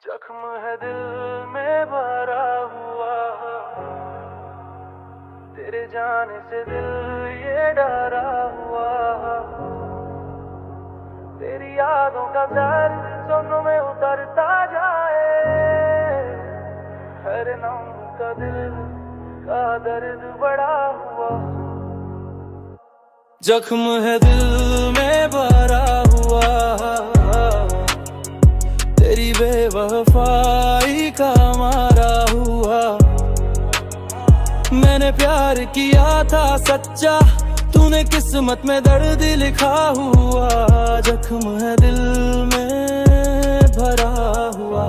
जख्म है दिल में भरा हुआ, तेरे जाने से दिल ये डरा हुआ। तेरी यादों का दर्द सुनने में उतरता जाए, हर नाम का दिल का दर्द बड़ा हुआ। जख्म है दिल में भरा हुआ, तेरी बेवफाई का मारा हुआ। मैंने प्यार किया था सच्चा, तूने किस्मत में दर्द लिखा हुआ। जख्म है दिल में भरा हुआ।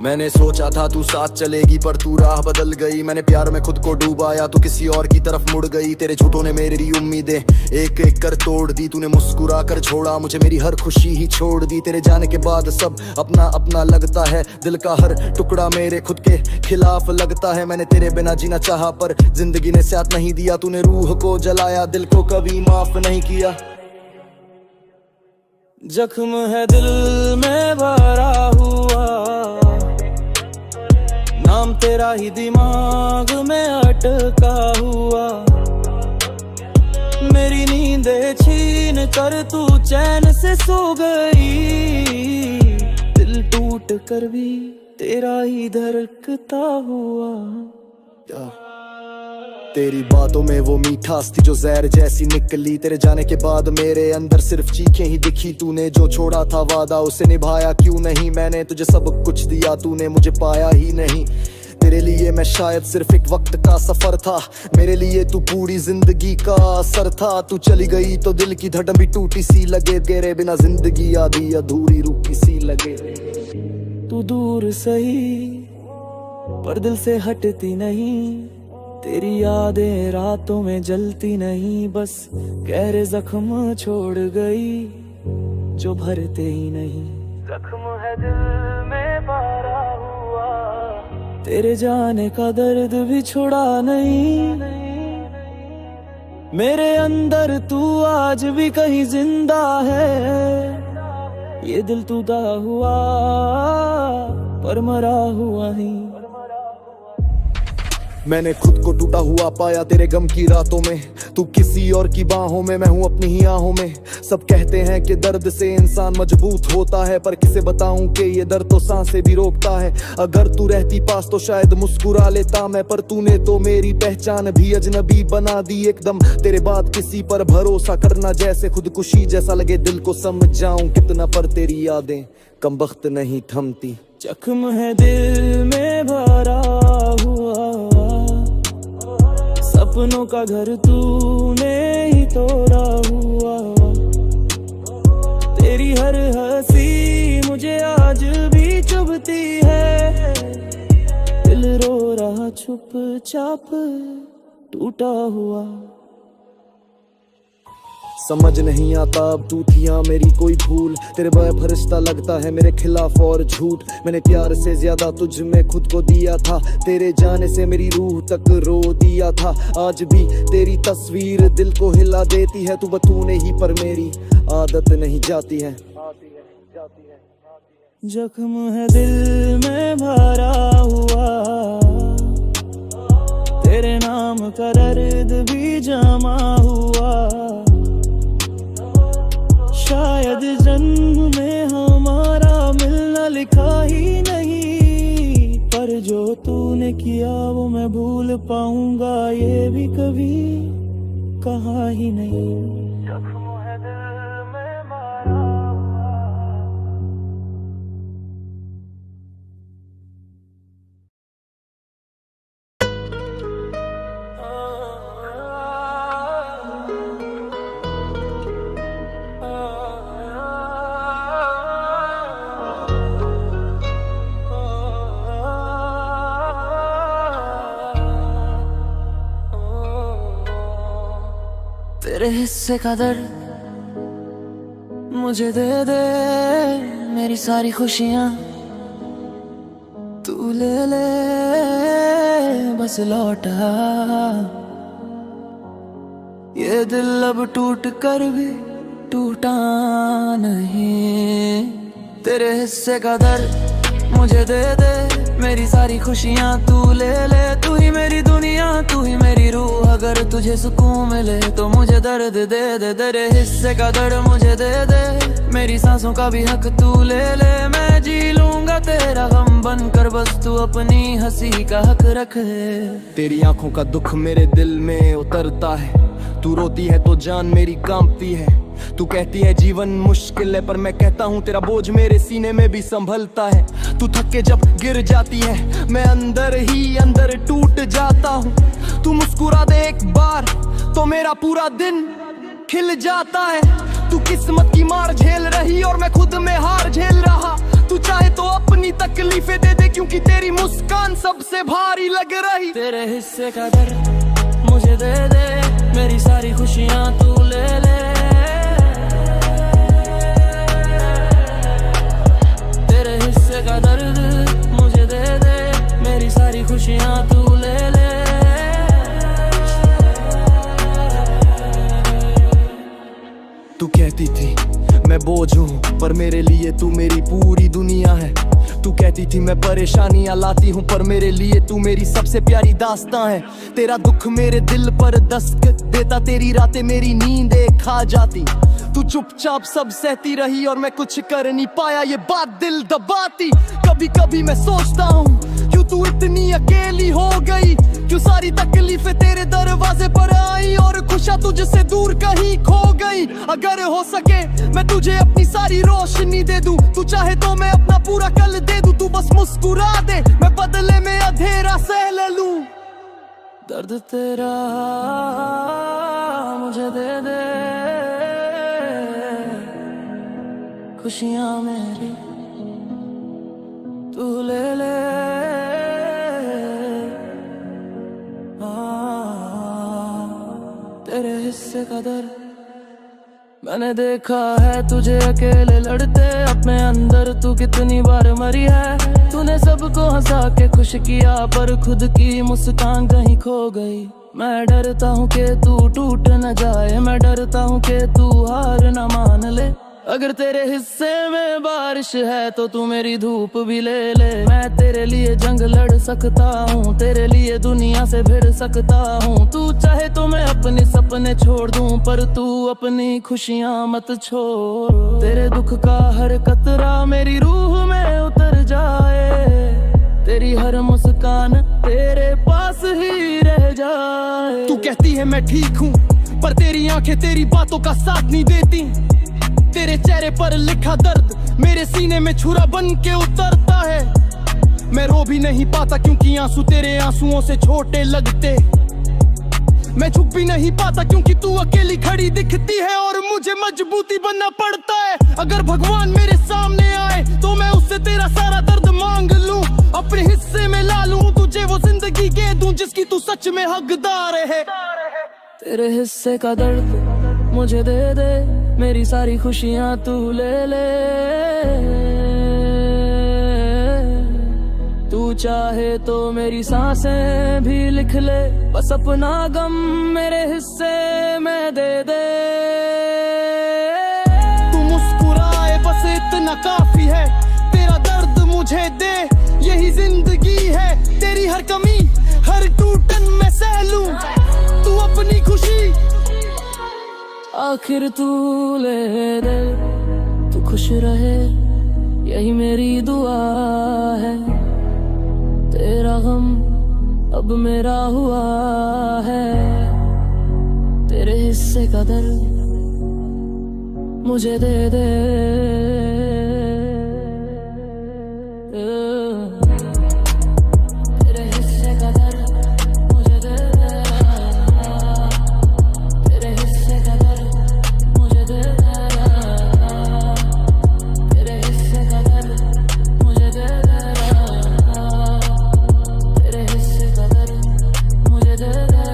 मैंने सोचा था तू साथ चलेगी पर तू राह बदल गई। मैंने प्यार में खुद को डूबाया, तू किसी और की तरफ मुड़ गई। तेरे झूठों ने मेरी उम्मीदें एक एक कर तोड़ दी। तूने मुस्कुरा कर छोड़ा मुझे, मेरी हर खुशी ही छोड़ दी। तेरे जाने के बाद सब अपना अपना लगता है, दिल का हर टुकड़ा मेरे खुद के खिलाफ लगता है। मैंने तेरे बिना जीना चाहा पर जिंदगी ने साथ नहीं दिया। तूने रूह को जलाया, दिल को कभी माफ नहीं किया। जख्म है दिल में भरा हुआ, नाम तेरा ही दिमाग में अटका हुआ। मेरी नींदें छीन कर तू चैन से सो गई। दिल टूट कर भी तेरा ही धड़कता हुआ। तेरी बातों में वो मिठास थी जो जहर जैसी निकली। तेरे जाने के बाद मेरे अंदर सिर्फ चीखें ही दिखी। तूने जो छोड़ा था वादा उसे निभाया क्यों नहीं। मैंने तुझे सब कुछ दिया, तूने मुझे पाया ही नहीं। तेरे लिए मैं शायद सिर्फ एक वक्त का सफर था, मेरे लिए तू पूरी जिंदगी का असर था। तू चली गई तो दिल की धड़कन भी टूटी सी लगे। तेरे बिना जिंदगी आधी अधूरी रुकी सी लगे। तू दूर सही पर दिल से हटती नहीं, तेरी यादें रातों में जलती नहीं। बस गहरे जख्म छोड़ गई जो भरते ही नहीं। जख्म है दिल में भरा हुआ, तेरे जाने का दर्द भी छोड़ा नहीं। मेरे अंदर तू आज भी कहीं जिंदा है। ये दिल टूटा हुआ पर मरा हुआ ही। मैंने खुद को टूटा हुआ पाया तेरे गम की रातों में। तू किसी और की बाहों में, मैं हूँ अपनी ही आहों में। सब कहते हैं कि दर्द से इंसान मजबूत होता है, पर किसे बताऊं कि ये दर्द तो सांसें भी रोकता है। अगर तू रहती पास तो शायद मुस्कुरा लेता मैं, पर तूने तो मेरी पहचान भी अजनबी बना दी एकदम। तेरे बाद किसी पर भरोसा करना जैसे खुदकुशी जैसा लगे। दिल को समझ जाऊं कितना पर तेरी यादें कम वक्त नहीं थमती। जख्म है दिल में भरा हुआ, सपनों का घर तूने ही तोड़ा हुआ। तेरी हर हंसी मुझे आज भी चुभती है। दिल रो रहा चुपचाप टूटा हुआ। समझ नहीं आता अब तू थी यहाँ मेरी कोई भूल। तेरे फरिश्ता लगता है मेरे खिलाफ और झूठ। मैंने प्यार से ज्यादा तुझ में खुद को दिया था, तेरे जाने से मेरी रूह तक रो दिया था। आज भी तेरी तस्वीर दिल को हिला देती है। तू बतूने ही पर मेरी आदत नहीं जाती है। जख्म है दिल में भरा हुआ, तेरे नाम का दर्द भी जमा हुआ। शायद जन्म में हमारा मिलना लिखा ही नहीं, पर जो तूने किया वो मैं भूल पाऊंगा ये भी कभी कहा ही नहीं। जख्म है दिल में भरा हुआ। तेरे हिस्से का दर्द मुझे दे दे, मेरी सारी खुशियाँ तू ले ले, बस लौटा। ये दिल अब टूट कर भी टूटा नहीं, तेरे हिस्से का दर्द मुझे दे दे, मेरी सारी खुशियाँ तू ले ले। तू ही मेरी दुनिया, तू ही मेरी रूह, अगर तुझे सुकून मिले तो मुझे दर्द दे दे। तेरे हिस्से का दर्द मुझे दे दे, मेरी सांसों का भी हक तू ले ले। मैं जी लूंगा तेरा गम बनकर, बस तू अपनी हंसी का हक रखे। तेरी आंखों का दुख मेरे दिल में उतरता है, तू रोती है तो जान मेरी कांपती है। तू कहती है जीवन मुश्किल है, पर मैं कहता हूँ तेरा बोझ मेरे सीने में भी संभलता है। तू थक के जब गिर जाती है, मैं अंदर ही अंदर टूट जाता हूँ। तू मुस्कुरा दे एक बार तो मेरा पूरा दिन खिल जाता है। तू किस्मत की मार झेल रही और मैं खुद में हार झेल रहा। तू चाहे तो अपनी तकलीफें दे दे, क्योंकि तेरी मुस्कान सबसे भारी लग रही। तेरे हिस्से का दर्द मुझे दे दे, मेरी सारी खुशियाँ तू ले ले। तेरे हिस्से का दर्द मुझे दे दे, मेरी सारी खुशियाँ तू ले ले। तू कहती थी मैं बोझ हूँ, पर मेरे लिए तू मेरी पूरी दुनिया है। तू कहती थी मैं परेशानियां लाती हूँ, पर मेरे लिए तू मेरी सबसे प्यारी दास्तां है। तेरा दुख मेरे दिल पर दस्तक देता, तेरी रातें मेरी नींदें खा जाती। तू चुपचाप सब सहती रही और मैं कुछ कर नहीं पाया, ये बात दिल दबाती। कभी कभी मैं सोचता हूँ क्यों तू इतनी अकेली हो गई, क्यों सारी तकलीफें तेरे दरवाजे पर आई और खुशियाँ तुझसे दूर कहीं खो गई। अगर हो सके मैं तुझे अपनी सारी रोशनी दे दूं, तू चाहे तो मैं अपना पूरा कल दे दूं। तू बस मुस्कुरा दे, मैं बदले में अंधेरा सह ले लूं। दर्द तेरा मुझे दे दे, खुशियाँ मेरी तू ले ले। तेरे हिस्से का दर्द मैंने देखा है तुझे अकेले लड़ते, अपने अंदर तू कितनी बार मरी है। तूने सबको हंसा के खुश किया, पर खुद की मुस्कान कहीं खो गई। मैं डरता हूँ कि तू टूट न जाए, मैं डरता हूँ कि तू हार न मान ले। अगर तेरे हिस्से में बारिश है तो तू मेरी धूप भी ले ले। मैं तेरे लिए जंग लड़ सकता हूँ, तेरे लिए दुनिया से भिड़ सकता हूँ। तू चाहे तो मैं अपने सपने छोड़ दूँ, पर तू अपनी खुशियाँ मत छोड़। तेरे दुख का हर कतरा मेरी रूह में उतर जाए, तेरी हर मुस्कान तेरे पास ही रह जाए। तू कहती है मैं ठीक हूँ, पर तेरी आंखें तेरी बातों का साथ नहीं देती। तेरे चेहरे पर लिखा दर्द मेरे सीने में छुरा बन के उतरता है। मैं रो भी नहीं पाता क्योंकि आंसू तेरे आंसुओं से छोटे लगते। मैं छुप भी नहीं पाता क्योंकि तू अकेली खड़ी दिखती है और मुझे मजबूती बनना पड़ता है। अगर भगवान मेरे सामने आए तो मैं उससे तेरा सारा दर्द मांग लूं, अपने हिस्से में ला लूं, तुझे वो जिंदगी दे दूं जिसकी तू सच में हकदार है। तेरे हिस्से का दर्द मुझे दे दे, मेरी सारी खुशियाँ तू ले ले। तू चाहे तो मेरी सांसें भी लिख ले, बस अपना गम मेरे हिस्से में दे दे। तू मुस्कुराए बस इतना काफी है, तेरा दर्द मुझे दे यही जिंदगी है। तेरी हर कमी हर टूटन में सह लूं, तू अपनी खुशी आखिर तू ले दे। तू खुश रहे यही मेरी दुआ है, तेरा गम अब मेरा हुआ है। तेरे हिस्से का दर्द मुझे दे दे। तेरे हिस्से का दर्द मुझे दे दे। तेरे हिस्से का दर्द मुझे दे दे। तेरे हिस्से का दर्द मुझे दे दे। तेरे हिस्से का दर्द मुझे दे दे।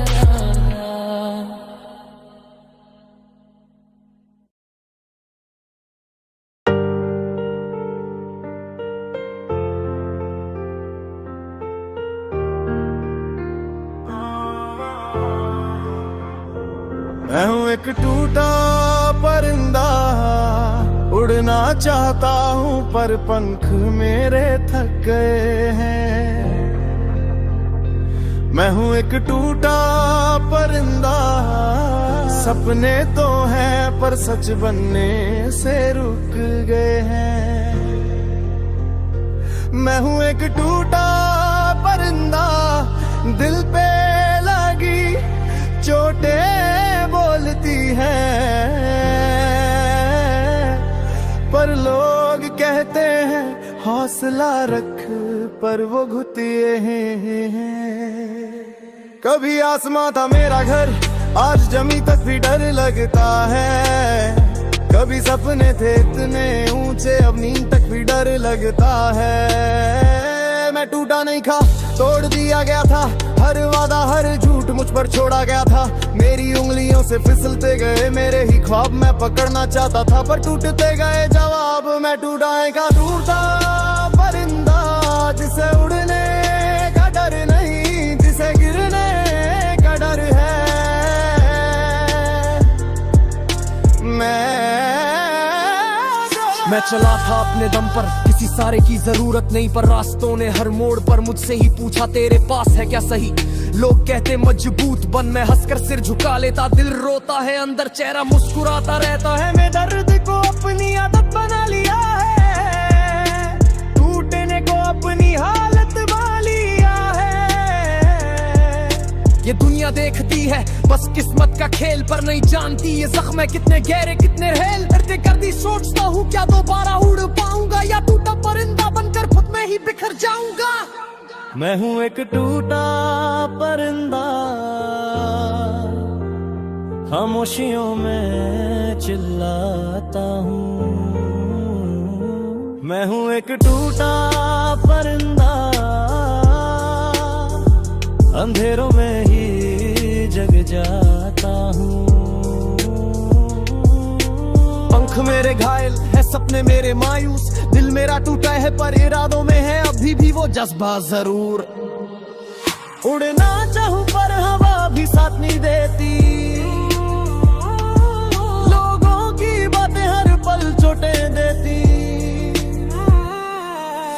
मैं हूँ एक टूटा परिंदा, उड़ उड़ना चाहता हूँ पर पंख मेरे थक गए हैं। मैं हूँ एक टूटा परिंदा, सपने तो हैं पर सच बनने से रुक गए हैं। मैं हूँ एक टूटा परिंदा, दिल पे लगी चोटें बोलती हैं, पर लोग कहते हैं हौसला रख, पर वो घुटिए हैं। कभी आसमां था मेरा घर, आज जमी तक भी डर लगता है। कभी सपने थे इतने ऊंचे, अब नींद तक भी डर लगता है। मैं टूटा नहीं था, तोड़ दिया गया था, हर वादा हर झूठ मुझ पर छोड़ा गया था। मेरी उंगलियों से फिसलते गए मेरे ही ख्वाब, मैं पकड़ना चाहता था पर टूटते गए जवाब। मैं टूटा का टूटा परिंदा, जिसे उड़ने का डर नहीं, जिसे गिरने का डर है। मैं चला था अपने दम पर, किसी सारे की जरूरत नहीं, पर रास्तों ने हर मोड़ पर मुझसे ही पूछा तेरे पास है क्या सही। लोग कहते मजबूत बन, मैं हंसकर सिर झुका लेता। दिल रोता है अंदर, चेहरा मुस्कुराता रहता है। मैं दर्द को अपनी आदत बना लिया है, टूटने को अपनी हालत बना लिया है। ये दुनिया देखती है बस किस्मत का खेल, पर नहीं जानती ये जख्म है कितने गहरे कितने रेल। करते करती सोचता हूँ क्या दोबारा उड़ पाऊंगा, या टूटा परिंदा बनकर खुद में ही बिखर जाऊंगा। मैं हूँ एक टूटा परिंदा, खामोशियों में चिल्लाता हूँ। मैं हूँ एक टूटा परिंदा, अंधेरों में ही जग जाता हूँ। पंख मेरे घायल है, सपने मेरे मायूस, दिल मेरा टूटा है पर इरादों में है अभी भी वो जज्बा जरूर। उड़ना चाहूं पर हवा भी साथ नहीं देती, लोगों की बातें हर पल चोटें देती।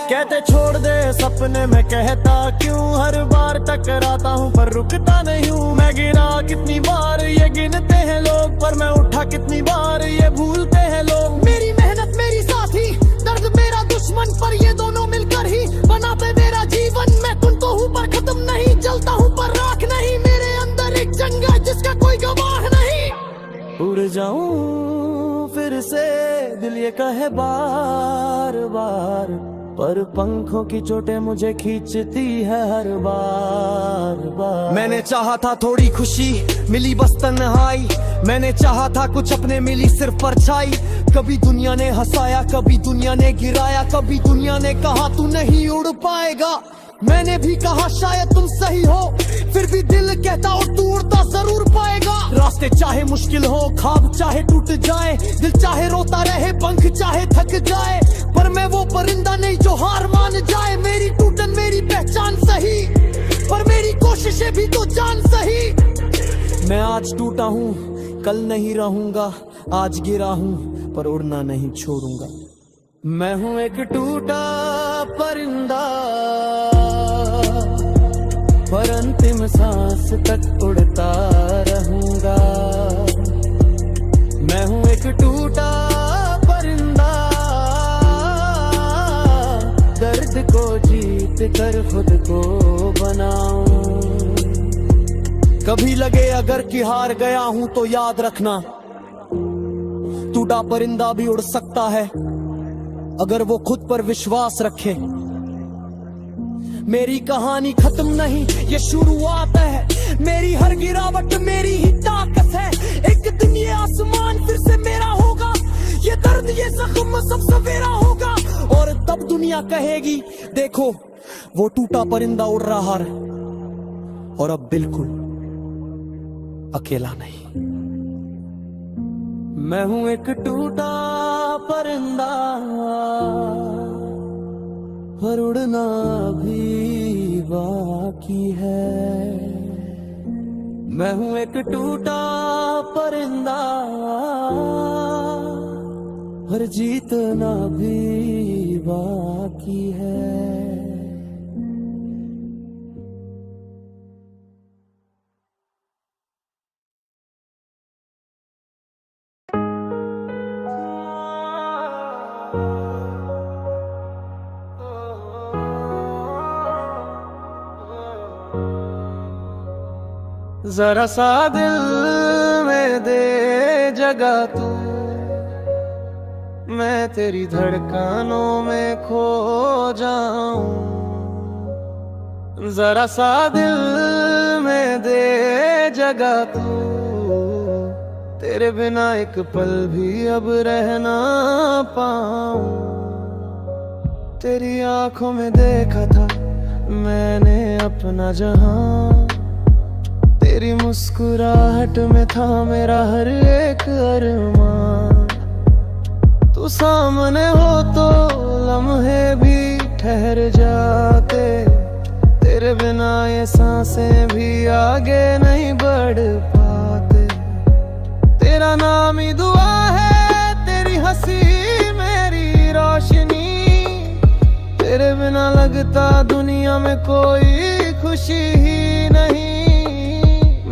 कहते छोड़ दे सपने, मैं कहता क्यों, हर बार टकराता हूँ पर रुकता नहीं हूँ। मैं गिरा कितनी बार ये गिनते हैं लोग, पर मैं उठा कितनी बार ये भूलते हैं लोग। मेरी मेहनत मेरी साथी, दर्द मेरा दुश्मन, पर ये दोनों मिलकर ही बनाते मेरा जीवन। मैं तुम तो हूँ पर खत्म नहीं, जलता हूँ पर राख नहीं। मेरे अंदर एक जंग है जिसका कोई गवाह नहीं। उड़ जाऊं फिर से दिल ये कहे बार बार, पर पंखों की चोटें मुझे खींचती है हर बार। मैंने चाहा था थोड़ी खुशी, मिली बस तन्हाई। मैंने चाहा था कुछ अपने, मिली सिर्फ परछाई। कभी दुनिया ने हंसाया, कभी दुनिया ने गिराया, कभी दुनिया ने कहा तू नहीं उड़ पाएगा। मैंने भी कहा शायद तुम सही हो, फिर भी दिल कहता और तू उड़ता जरूर पाएगा। रास्ते चाहे मुश्किल हो, ख्वाब चाहे टूट जाए, दिल चाहे रोता रहे, पंख चाहे थक जाए, पर मैं वो परिंदा नहीं जो हार मान जाए। मेरी टूटन मेरी पहचान सही, पर मेरी कोशिशें भी तो जान सही। मैं आज टूटा हूँ कल नहीं रहूंगा, आज गिरा हूँ पर उड़ना नहीं छोड़ूंगा। मैं हूँ एक टूटा परिंदा, पर अंतिम सांस तक उड़ता रहूंगा। मैं हूँ एक टूटा परिंदा, दर्द को जीत कर खुद को बनाऊं। कभी लगे अगर कि हार गया हूं तो याद रखना, टूटा परिंदा भी उड़ सकता है अगर वो खुद पर विश्वास रखे। मेरी कहानी खत्म नहीं, ये शुरुआत है। मेरी हर गिरावट मेरी ही ताकत है। एक दिन ये आसमान फिर से मेरा होगा, ये दर्द ये जख्म सब सवेरा होगा। और तब दुनिया कहेगी देखो वो टूटा परिंदा उड़ रहा है, और अब बिल्कुल अकेला नहीं। मैं हूं एक टूटा परिंदा, पर उड़ना भी बाकी है। मैं हूं एक टूटा परिंदा, और जीतना भी बाकी है। जरा सा दिल में दे जगह तू, मैं तेरी धड़कनों में खो जाऊं। जरा सा दिल में दे जगह तू, तेरे बिना एक पल भी अब रह ना पाऊं। तेरी आंखों में देखा था मैंने अपना जहां, तेरी मुस्कुराहट में था मेरा हर एक अरमान। तू सामने हो तो लम्हे भी ठहर जाते, तेरे बिना ये सांसें भी आगे नहीं बढ़ पाते। तेरा नाम ही दुआ है, तेरी हंसी मेरी रोशनी, तेरे बिना लगता दुनिया में कोई खुशी ही नहीं।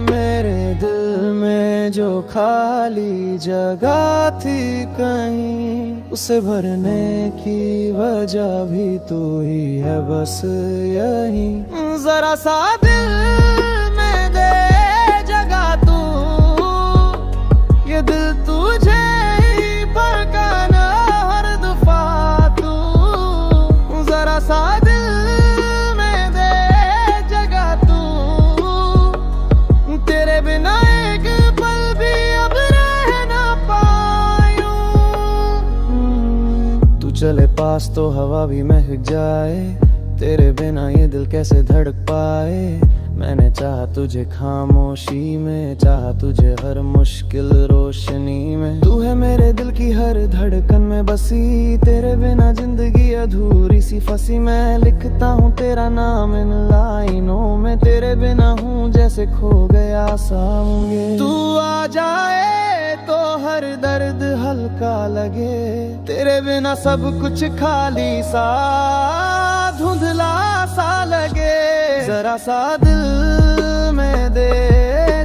मेरे दिल में जो खाली जगह थी कहीं, उसे भरने की वजह भी तू ही है बस यही। जरा सा दिल में दे जगह तू, ये दिल तुझे ही पहचाना हर दफा तू। जरा सा दिल में दे जगह तू, तेरे बिना एक पल भी अब रह ना पायूं। तू चले पास तो हवा भी महक जाए, तेरे बिना ये दिल कैसे धड़क पाए। मैंने चाहा तुझे खामोशी में, चाहा तुझे हर मुश्किल रोशनी में। तू है मेरे दिल की हर धड़कन में बसी, तेरे बिना जिंदगी अधूरी सी फंसी। मैं लिखता हूँ तेरा नाम इन लाइनों में, तेरे बिना हूँ जैसे खो गया साऊंगे। तू आ जाए तो हर दर्द हल्का लगे, तेरे बिना सब कुछ खाली सा धुंधला सा लगे। जरा सा दिल में दे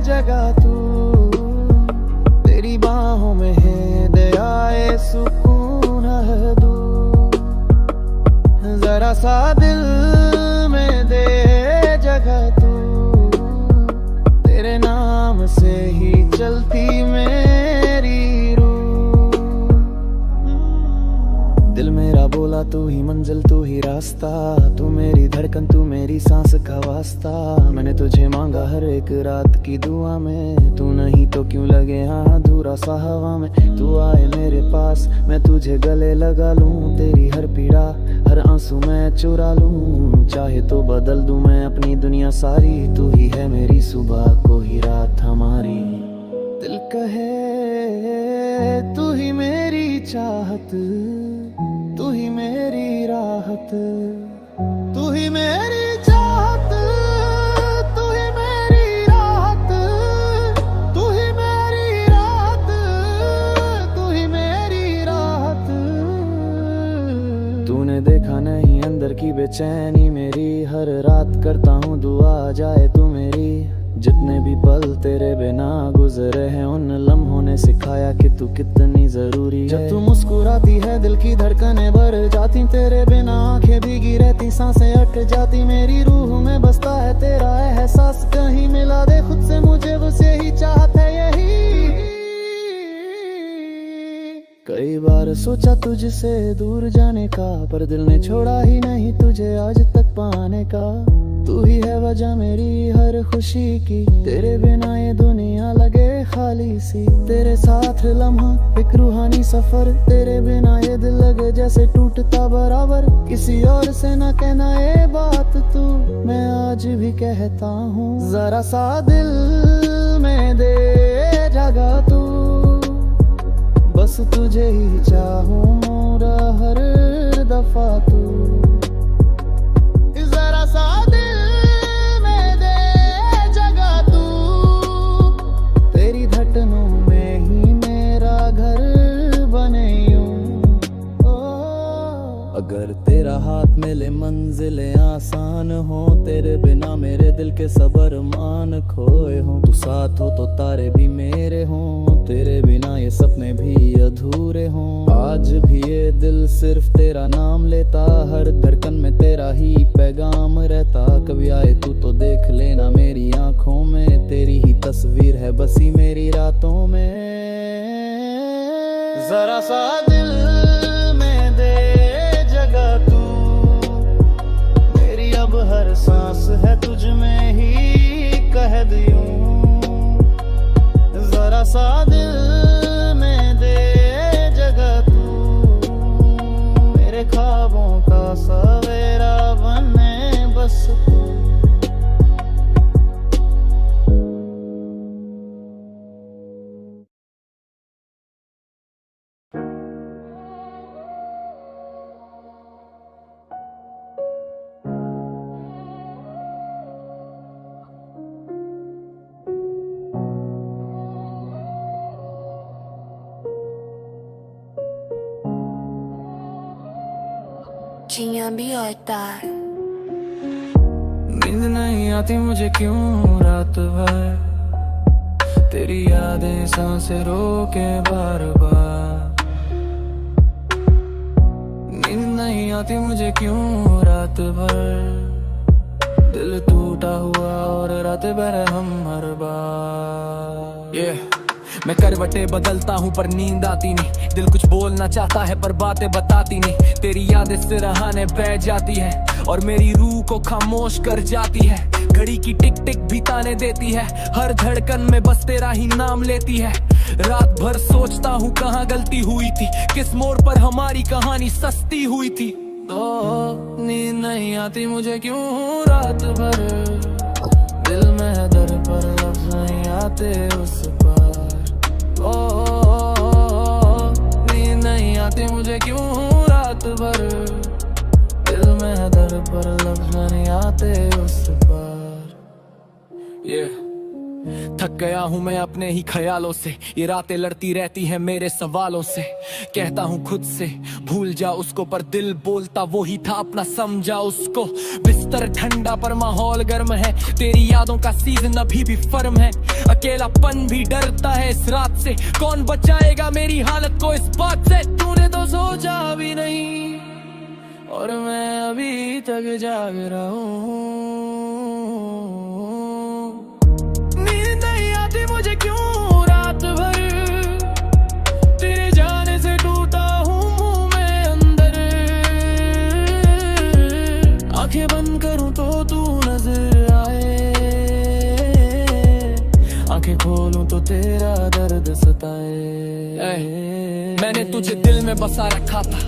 जगह तू, तेरी बाहों में है दयाए सुकून है दू। जरा सा दिल में दे जगह तू, तेरे नाम से ही चलती मेरी रूह। दिल मेरा बोला तू ही मंजिल तू ही रास्ता, तू मेरी धड़कन तू मेरी सांस का वास्ता। मैंने तुझे मांगा हर एक रात की दुआ में, तू नहीं तो क्यों लगे हाँ अधूरा सा हवा में। तू आए मेरे पास मैं तुझे गले लगा लूं, तेरी हर पीड़ा हर आंसू मैं चुरा लूं। चाहे तो बदल दूं मैं अपनी दुनिया सारी, तू ही है मेरी सुबह को ही रात हमारी। दिल कहे तू ही मेरी चाहत, तू ही मेरी राहत, तू ही मेरी चाहत, तू ही मेरी राहत, तू ही मेरी राहत, तू ही मेरी राहत। तूने देखा नहीं अंदर की बेचैनी मेरी, हर रात करता हूँ दुआ आ जाए तू मेरी। जितने भी पल तेरे बिना गुजरे हैं, उन लम्हों ने सिखाया कि तू कितनी जरूरी है। जब तू मुस्कुराती है दिल की धड़कनें भर जाती, तेरे बिना आंखें भीगी रहती सांसें अट जाती। मेरी रूह में बसता है तेरा एहसास, कहीं मिला दे खुद से मुझे बस यही चाहत है यही। कई बार सोचा तुझसे दूर जाने का, पर दिल ने छोड़ा ही नहीं तुझे आज तक पाने का। तू ही है वजह मेरी हर खुशी की, तेरे बिना ये दुनिया लगे खाली सी। तेरे साथ लम्हा एक रूहानी सफर, तेरे बिना ये दिल लगे जैसे टूटता बराबर। किसी और से ना कहना ये बात तू, मैं आज भी कहता हूँ। जरा सा दिल में दे जगह तू, बस तुझे ही चाहूँ मोरा हर दफा तू। जरा सा दिल में दे जगह तू, तेरी धड़कनों में ही मेरा घर बने यूं। अगर तेरा हाथ मिले मंजिलें आसान हो, तेरे बिना मेरे दिल के सबर मान खोए हो। तू साथ हो तो तारे भी मेरे हों, तेरे बिना ये सपने भी अधूरे हों। आज भी ये दिल सिर्फ तेरा नाम लेता, हर धड़कन में तेरा ही पैगाम रहता। कभी आए तू तो देख लेना मेरी आंखों में, तेरी ही तस्वीर है बसी मेरी रातों में। जरा सा दिल में दे जगह तू, मेरी अब हर सांस है तुझ में ही कह दूं। जरा सा दिल में दे जगह तू, मेरे ख्वाबों का सवेरा बने बस तू। जियां भी होता है। नींद नहीं आती मुझे क्यों रात भर, तेरी यादें सांसें रोके बार बार। नींद नहीं आती मुझे क्यों रात भर, दिल टूटा हुआ और रात भर हम हर बार। मैं करवटें बदलता हूँ पर नींद आती नहीं, दिल कुछ बोलना चाहता है पर बातें बताती नहीं। तेरी यादें सिरहाने बैठ जाती है और मेरी रूह को खामोश कर जाती है। घड़ी की टिक टिक भी ताने देती है, हर धड़कन में बस तेरा ही नाम लेती है। रात भर सोचता हूँ कहाँ गलती हुई थी, किस मोड़ पर हमारी कहानी सस्ती हुई थी। तो नींद नहीं आती मुझे क्यों रात भर, दिल में है दर पर लफ्ज़ नहीं आते उस पर। नींद नहीं आती मुझे क्यों रात भर, दिल में है दर पर लफ्ज़ नहीं आते उस पर। थक गया हूँ मैं अपने ही ख्यालों से, ये रातें लड़ती रहती हैं मेरे सवालों से। कहता हूँ खुद से भूल जा उसको, पर दिल बोलता वो ही था अपना समझा उसको। बिस्तर ठंडा पर माहौल गर्म है, तेरी यादों का सीजन अभी भी फर्म है। अकेलापन भी डरता है इस रात से, कौन बचाएगा मेरी हालत को इस बात से। तूने तो सोचा भी नहीं और मैं अभी तक जाग रहा हूँ। मुझे क्यों रात भर, तेरे जाने से टूटा हूँ मुंह में अंदर। आंखें बंद करूं तो तू नजर आए, आंखें खोलूं तो तेरा दर्द सताए। मैंने तुझे दिल में बसा रखा था,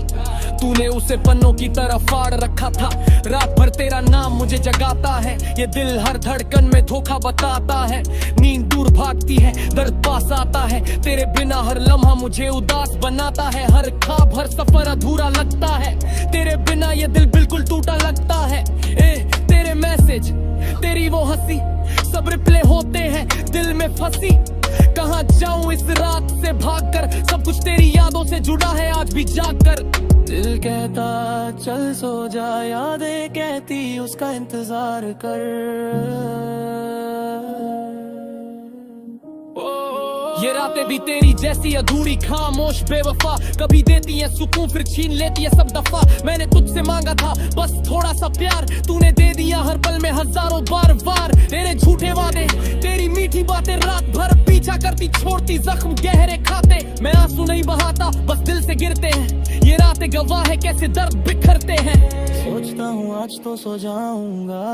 तूने उसे पन्नों की तरह फाड़ रखा था। रात भर तेरा नाम मुझे जगाता है, ये दिल हर धड़कन में धोखा बताता है। नींद दूर भागती है, दर्द पास आता है, तेरे बिना हर लम्हा मुझे उदास बनाता है। हर ख्वाब हर सफर अधूरा लगता है, तेरे बिना ये दिल बिल्कुल टूटा लगता है। तेरे मैसेज तेरी वो हंसी सब रिप्ले होते हैं दिल में फंसी। कहाँ जाऊं इस रात से भागकर, सब कुछ तेरी यादों से जुड़ा है आज भी जागकर। दिल कहता चल सो जा, यादें कहती उसका इंतजार कर। ये रातें भी तेरी जैसी अधूरी खामोश बेवफा, कभी देती है सुकून फिर छीन लेती है सब दफा। मैंने तुझसे मांगा था बस थोड़ा सा प्यार, तूने दे दिया हर पल में हजारों बार बार। तेरे झूठे वादे तेरी मीठी बातें रात भर पीछा करती, छोड़ती जख्म गहरे खाते। मैं आंसू नहीं बहाता बस दिल से गिरते हैं, ये रातें गवाह है कैसे दर्द बिखरते हैं। सोचता हूँ आज तो सो जाऊंगा,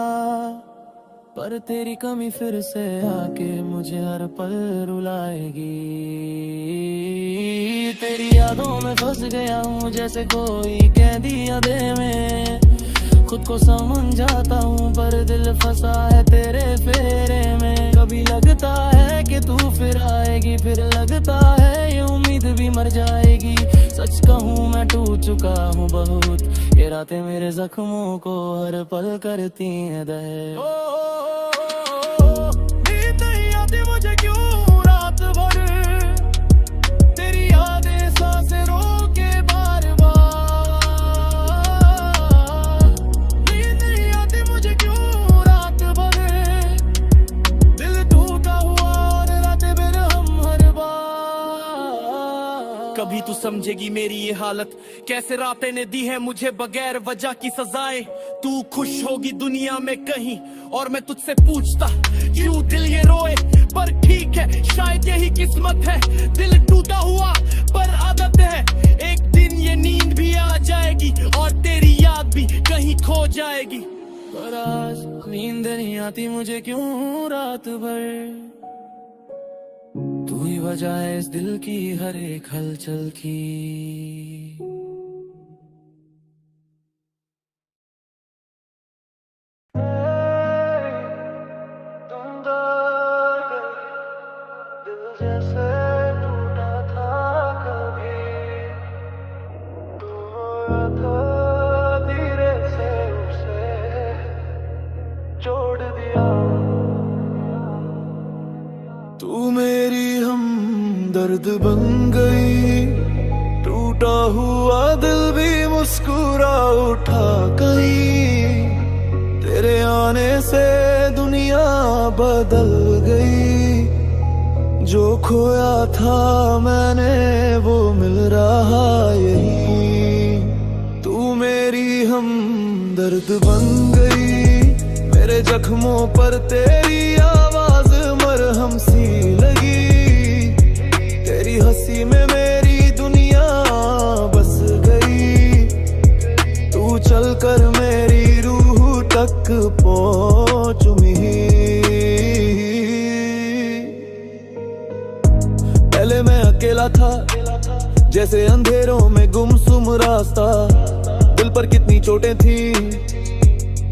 पर तेरी कमी फिर से आके मुझे हर पल रुलाएगी। तेरी यादों में फंस गया हूँ जैसे कोई कैदी अधे में, खुद को समझाता हूँ पर दिल फंसा है तेरे फेरे में। कभी लगता है कि तू फिर आएगी, फिर लगता है ये उम्मीद भी मर जाएगी। सच कहूँ मैं टूट चुका हूँ बहुत, ये रातें मेरे जख्मों को हर पल करती हैं दहे। मुझे क्यों रात भर, तेरी यादें सांसें रोके बार बार। समझेगी मेरी ये हालत। कैसे रातें ने दी है मुझे बगैर वजह की सजाएं। तू खुश होगी दुनिया में कहीं और मैं तुझसे पूछता क्यों दिल ये रोए। पर ठीक है शायद यही किस्मत है, दिल टूटा हुआ पर आदत है। एक दिन ये नींद भी आ जाएगी और तेरी याद भी कहीं खो जाएगी। पर आज नींद नहीं आती मुझे क्यों रात भर। तू ही वजह है इस दिल की हर एक हलचल की। दिल जैसे टूटा था कभी, तोड़ा था धीरे से उसे छोड़ दिया। तू मेरी हमदर्द बन गई, टूटा हुआ दिल भी मुस्कुरा उठा कहीं। तेरे आने से दुनिया बदल गई, जो खोया था मैंने वो मिल रहा यही। तू मेरी हमदर्द बन गई, मेरे जख्मों पर तेरी आवाज मरहम सी लगी। तेरी हंसी में मेरी दुनिया बस गई, तू चलकर मेरी रूह तक पहुंच पहले मैं अकेला था जैसे अंधेरों में गुमसुम रास्ता। दिल पर कितनी चोटें थी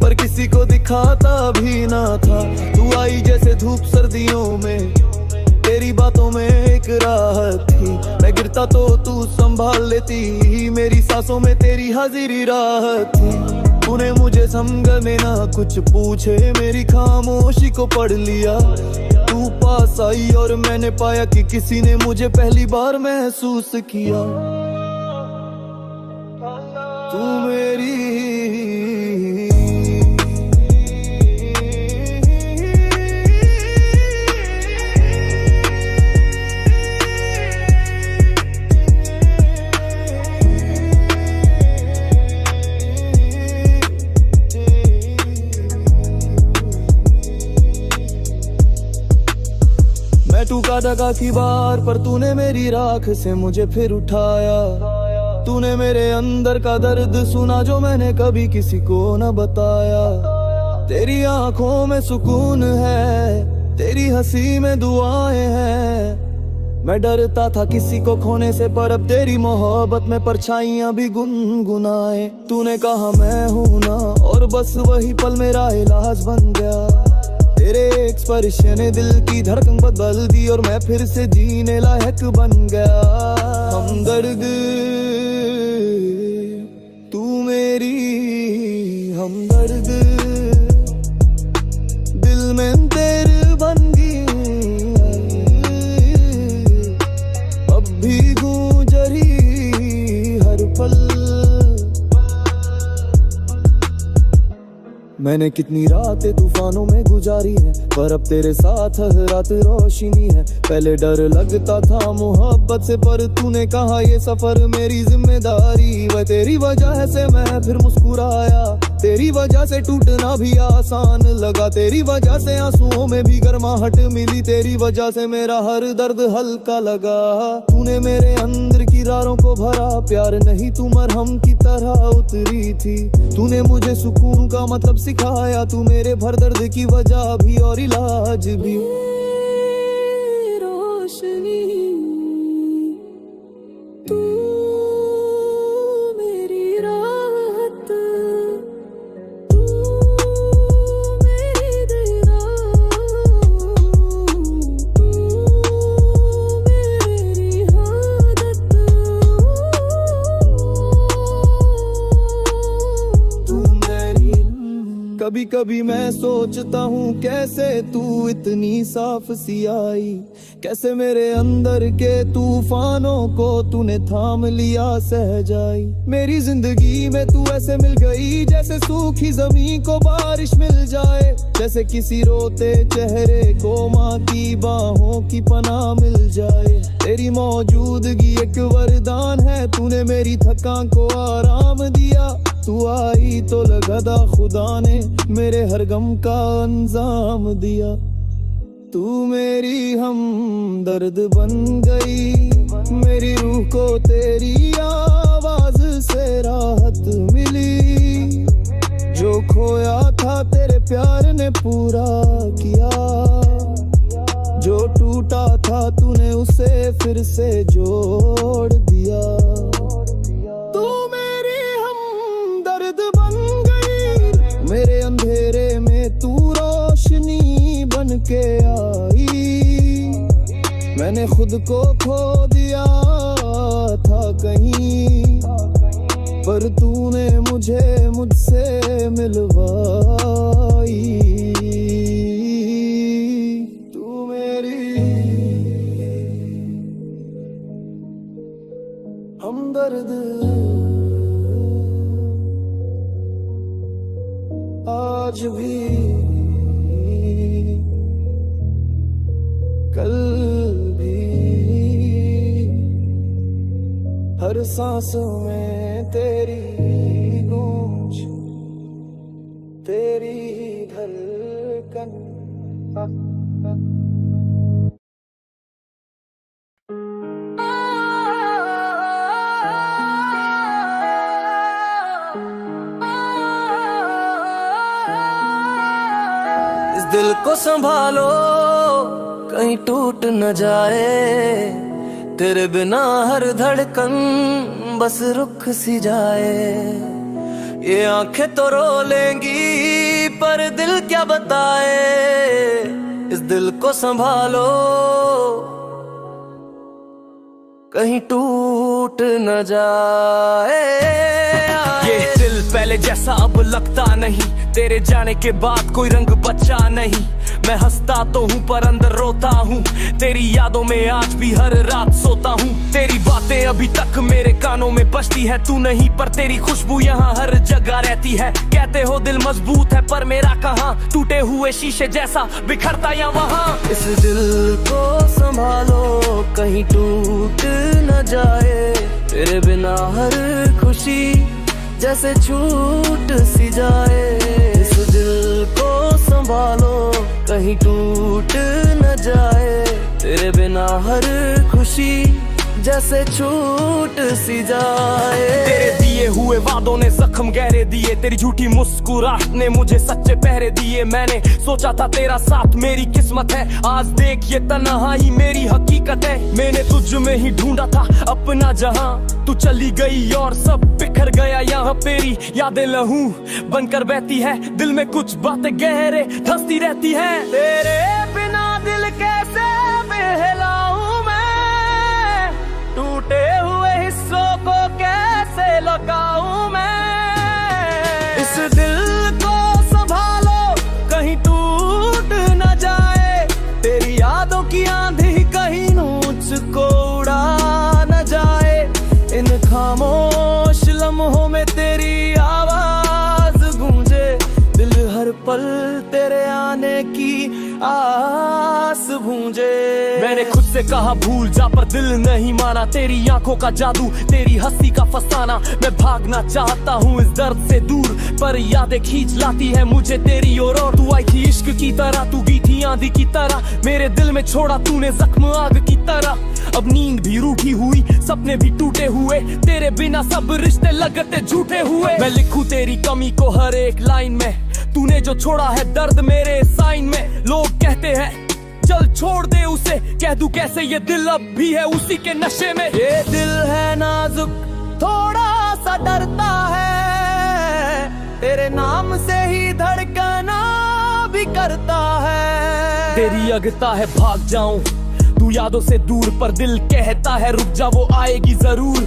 पर किसी को दिखाता भी ना था। तू आई जैसे धूप सर्दियों में, तेरी बातों में एक राहत थी। मैं गिरता तो तू संभाल लेती, मेरी सांसों में तेरी हाजिरी राहत थी। तूने मुझे समझ में ना कुछ पूछे मेरी खामोशी को पढ़ लिया। तू पास आई और मैंने पाया कि किसी ने मुझे पहली बार महसूस किया। तू मेरी टूका डगा की बार पर तूने मेरी राख से मुझे फिर उठाया। तूने मेरे अंदर का दर्द सुना जो मैंने कभी किसी को न बताया। तेरी आंखों में सुकून है, तेरी हंसी में दुआएं हैं। मैं डरता था किसी को खोने से पर अब तेरी मोहब्बत में परछाइयां भी गुनगुनाए। तूने कहा मैं हूं ना और बस वही पल मेरा इलाज बन गया। तेरे एक स्पर्श ने दिल की धड़कन बदल दी और मैं फिर से जीने लायक बन गया। हमदर्द तू मेरी हमदर्द, दिल में तेरे बन गई। अब भी गूंज रही हर पल। मैंने कितनी रातें तूफानों में गुजारी है पर अब तेरे साथ हर रात रोशनी है। पहले डर लगता था मोहब्बत से पर तूने कहा ये सफर मेरी जिम्मेदारी। वह तेरी वजह से मैं फिर मुस्कुराया, तेरी वजह से टूटना भी आसान लगा। तेरी वजह से आंसुओं में भी गर्माहट मिली, तेरी वजह से मेरा हर दर्द हल्का लगा। तूने मेरे अंदर की रारों को भरा, प्यार नहीं तू मरहम की तरह उतरी थी। तूने मुझे सुकून का मतलब सिखाया, तू मेरे भर दर्द की वजह भी और इलाज भी। रोशनी तू मेरी राहत, तू मेरी दया, तू मेरी आदत, तू मेरी। कभी कभी मैं सोचता हूँ कैसे तू इतनी साफ सी आई, कैसे मेरे अंदर के तूफानों को तूने थाम लिया सहजाई। मेरी जिंदगी में तू ऐसे मिल गई जैसे सूखी जमीन को बारिश मिल जाए, जैसे किसी रोते चेहरे को माँ की बाहों की पनाह मिल जाए। तेरी मौजूदगी एक वरदान है, तूने मेरी थकान को आराम दिया। तू आई तो लगा खुदा ने मेरे हर गम का अंजाम दिया। तू मेरी हमदर्द बन गई, मेरी रूह को तेरी आवाज से राहत मिली। जो खोया था तेरे प्यार ने पूरा किया, जो टूटा था तूने उसे फिर से जोड़ दिया। तू मेरी हमदर्द बन गई, मेरे अंधेरे में तू रोशनी बन के आई। मैंने खुद को खो दिया था कहीं, पर तूने मुझे मुझसे मिलवाई। तू मेरी हमदर्द आज भी कल भी, हर सांस में तेरी गूंज, तेरी धड़कन। इस दिल को संभालो कहीं टूट न जाए, तेरे बिना हर धड़कन बस रुक सी जाए। ये आंखें तो रो लेंगी पर दिल क्या बताए, इस दिल को संभालो कहीं टूट न जाए। ये दिल पहले जैसा अब लगता नहीं, तेरे जाने के बाद कोई रंग बचा नहीं। मैं हंसता तो हूँ पर अंदर रोता हूँ, तेरी यादों में आज भी हर रात सोता हूँ। तेरी बातें अभी तक मेरे कानों में बजती है, तू नहीं पर तेरी खुशबू यहाँ हर जगह रहती है। कहते हो दिल मजबूत है पर मेरा कहाँ, टूटे हुए शीशे जैसा बिखरता या वहाँ। इस दिल को संभालो कहीं टूट न जाए, तेरे बिना हर खुशी जैसे छूट सी जाए। इस दिल को संभालो कहीं टूट न जाए, तेरे बिना हर खुशी जैसे छूट सी जाए। तेरे दिए हुए वादों ने जख्म गहरे दिए, तेरी झूठी मुस्कुराहट ने मुझे सच्चे पहरे दिए। मैंने सोचा था तेरा साथ मेरी किस्मत है, आज देख ये तन्हाई मेरी हकीकत है। मैंने तुझ में ही ढूंढा था अपना जहां, तू चली गई और सब बिखर गया यहाँ। तेरी यादें लहू बनकर बहती है, दिल में कुछ बातें गहरे धंसती रहती है। तेरे बिना दिल कैसे बहलाऊं मैं, टूटे हुए हिस्सों को कैसे लगाऊं मैं। इस दिल को संभालो कहीं टूट न जाए, तेरी यादों की आंधी कहीं नोच को उड़ा न जाए। इन खामोश लम्हों में तेरी आवाज गूंजे, दिल हर पल तेरे आने की आस भूंजे। मैंने खुद से कहा भूल जा पर दिल नहीं माना, तेरी आंखों का जादू तेरी हंसी का फसाना। मैं भागना चाहता हूँ इस दर्द से दूर, पर यादें खींच लाती है मुझे तेरी ओर। और तू आई थी इश्क की तरह, तू गई थी आंधी की तरह, मेरे दिल में छोड़ा तूने जख्म आग की तरह। अब नींद भी रूठी हुई, सपने भी टूटे हुए, तेरे बिना सब रिश्ते लगते झूठे हुए। मैं लिखूं तेरी कमी को हर एक लाइन में, तूने जो छोड़ा है दर्द मेरे साइन में। लोग कहते हैं चल छोड़ दे उसे, कह दूं कैसे ये दिल अब भी है उसी के नशे में। ये दिल है नाजुक थोड़ा सा डरता है, तेरे नाम से ही धड़कना भी करता है। तेरी अगता है भाग जाऊं तू यादों से दूर, पर दिल कहता है रुक जा वो आएगी जरूर।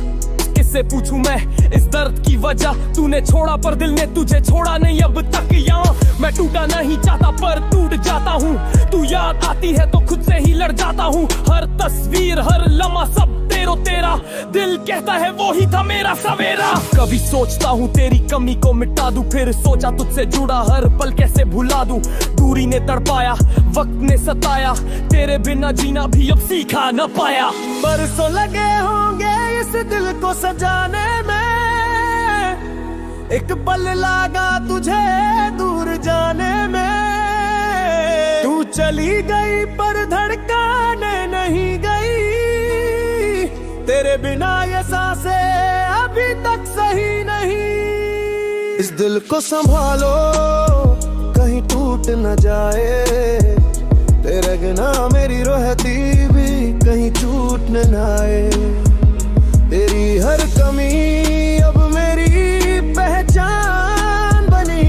के कैसे पूछूं मैं इस दर्द की वजह। तूने छोड़ा पर दिल ने तुझे छोड़ा नहीं अब तक। यहाँ मैं टूटा नहीं चाहता पर टूट जाता हूँ। तू याद आती है तो खुद से ही लड़ जाता हूँ। हर तस्वीर हर लम्हा सब तेरो तेरा, दिल कहता है वो ही था मेरा सवेरा। कभी सोचता हूँ तेरी कमी को मिटा दूं, फिर सोचा तुझसे जुड़ा हर पल कैसे भुला दूं। दूरी ने तड़पाया, वक्त ने सताया, तेरे बिना जीना भी अब सीखा न पाया। बरसों लगे होंगे इस दिल को सजाने में, एक पल लगा तुझे दूर जाने में। तू चली गई पर धड़कने नहीं गई, तेरे बिना ये सांसें अभी तक सही नहीं। इस दिल को संभालो कहीं टूट न जाए, तेरे बिना मेरी रहती भी कहीं छूट न आए। तेरी हर कमी अब मेरी पहचान बनी,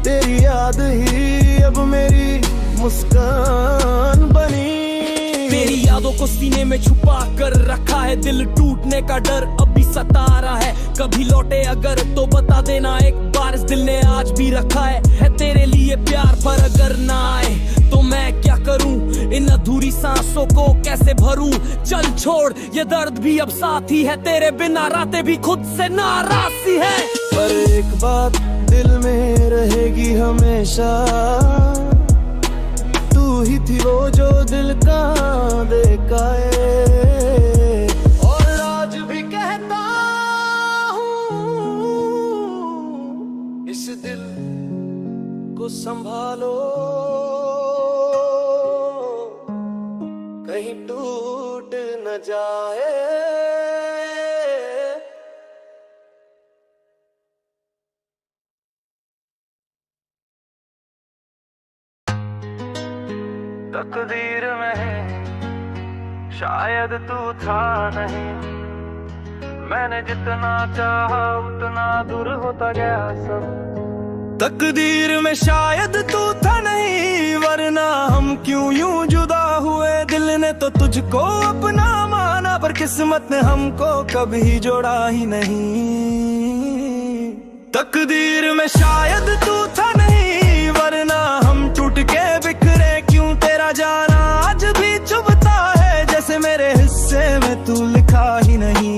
तेरी याद ही अब मेरी मुस्कान बनी। तेरी यादों को सीने में छुपा कर रखा है, दिल टूटने का डर अभी सता रहा है। कभी लौटे अगर तो बता देना एक बार, इस दिल ने आज भी रखा है तेरे लिए प्यार। पर अगर ना आए तो मैं क्या करूं, इन अधूरी सांसों को कैसे भरूं। चल छोड़ ये दर्द भी अब साथी है, तेरे बिना रातें भी खुद से नाराज सी है। पर एक बात दिल में रहेगी हमेशा, तू ही थी वो जो दिल का देखाए। और आज भी कहता हूँ इस दिल को संभालो कहीं टूट न जाए। तकदीर में शायद तू था नहीं, मैंने जितना चाहा उतना दूर होता गया सब। तकदीर में शायद तू था नहीं, वरना हम क्यों यूं जुदा हुए। दिल ने तो तुझको अपना माना, पर किस्मत ने हमको कभी जोड़ा ही नहीं। तकदीर में शायद तू था नहीं, वरना हम टूट के बिखरे क्यों। तेरा जाना आज भी चुभता है, जैसे मेरे हिस्से में तू लिखा ही नहीं।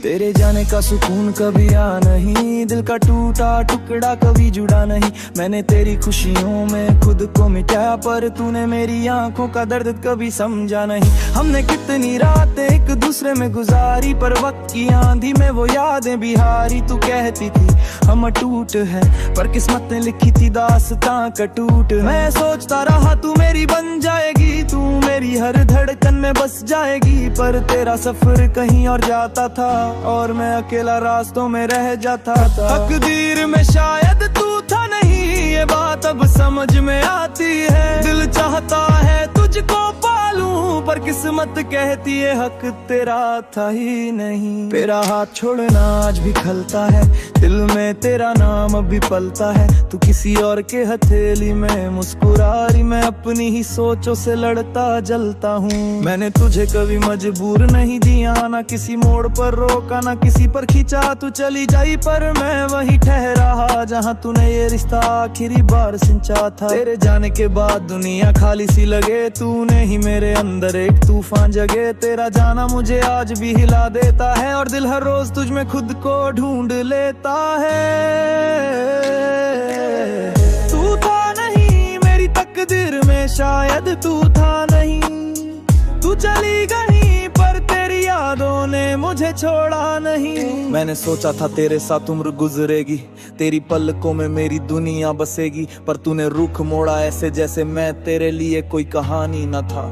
तेरे जाने का सुकून कभी आ नहीं, दिल का टूटा टुकड़ा कभी जुड़ा नहीं। मैंने तेरी खुशियों में खुद को मिटाया, पर तूने मेरी आंखों का दर्द कभी समझा नहीं। हमने कितनी रातें एक दूसरे में गुजारी, पर वक्त की आंधी में वो यादें बिहारी। तू कहती थी हम अटूट है, पर किस्मत ने लिखी थी दास्तां का टूट। मैं सोचता रहा तू मेरी बन जाएगी, तू मेरी हर धड़कन में बस जाएगी। पर तेरा सफर कहीं और जाता था, और मैं अकेला रास्तों में रह जाता था। तकदीर में शायद तू था नहीं, ये बात अब समझ में आती है। दिल चाहता है तुझको पालूं, पर किस्मत कहती है हक तेरा था ही नहीं। तेरा हाथ छोड़ना आज भी खलता है, दिल में तेरा नाम अभी पलता है। तू किसी और के हथेली में मुस्कुरा रही, मैं अपनी ही सोचों से लड़ता जलता हूँ। मैंने तुझे कभी मजबूर नहीं दिया, ना किसी मोड़ पर रोका ना किसी पर खींचा। तू चली जाई पर मैं वही ठहरा, जहाँ तूने ये रिश्ता आखिरी बार सिंचा था। तेरे जाने के बाद दुनिया खाली सी लगे, तूने ही मेरे अंदर एक तूफान जगे। तेरा जाना मुझे आज भी हिला देता है, और दिल हर रोज तुझ में खुद को ढूंढ लेता है। तू था नहीं मेरी तकदीर में, शायद तू था नहीं। तू चली गई पर तेरी यादों ने मुझे छोड़ा नहीं। मैंने सोचा था तेरे साथ उम्र गुजरेगी, तेरी पलकों में मेरी दुनिया बसेगी। पर तूने रुख मोड़ा ऐसे जैसे मैं तेरे लिए कोई कहानी न था।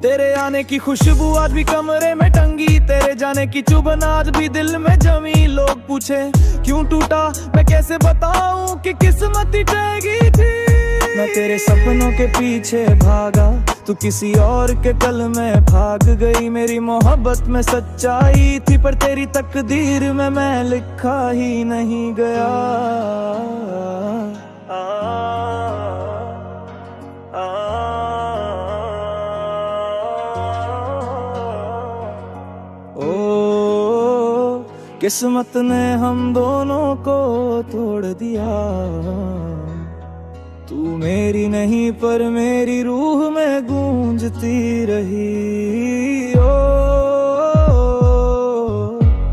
तेरे आने की खुशबू आज भी कमरे में टंगी, तेरे जाने की चुभन आज भी दिल में जमी। लोग पूछे क्यों टूटा, मैं कैसे बताऊं कि किस्मत ही टूटी थी। मैं तेरे सपनों के पीछे भागा, तू किसी और के कल में भाग गई। मेरी मोहब्बत में सच्चाई थी, पर तेरी तकदीर में मैं लिखा ही नहीं गया। किस्मत ने हम दोनों को तोड़ दिया। तू मेरी नहीं पर मेरी रूह में गूंजती रही। ओ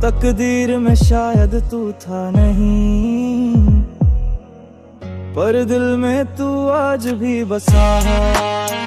तकदीर में शायद तू था नहीं, पर दिल में तू आज भी बसा है।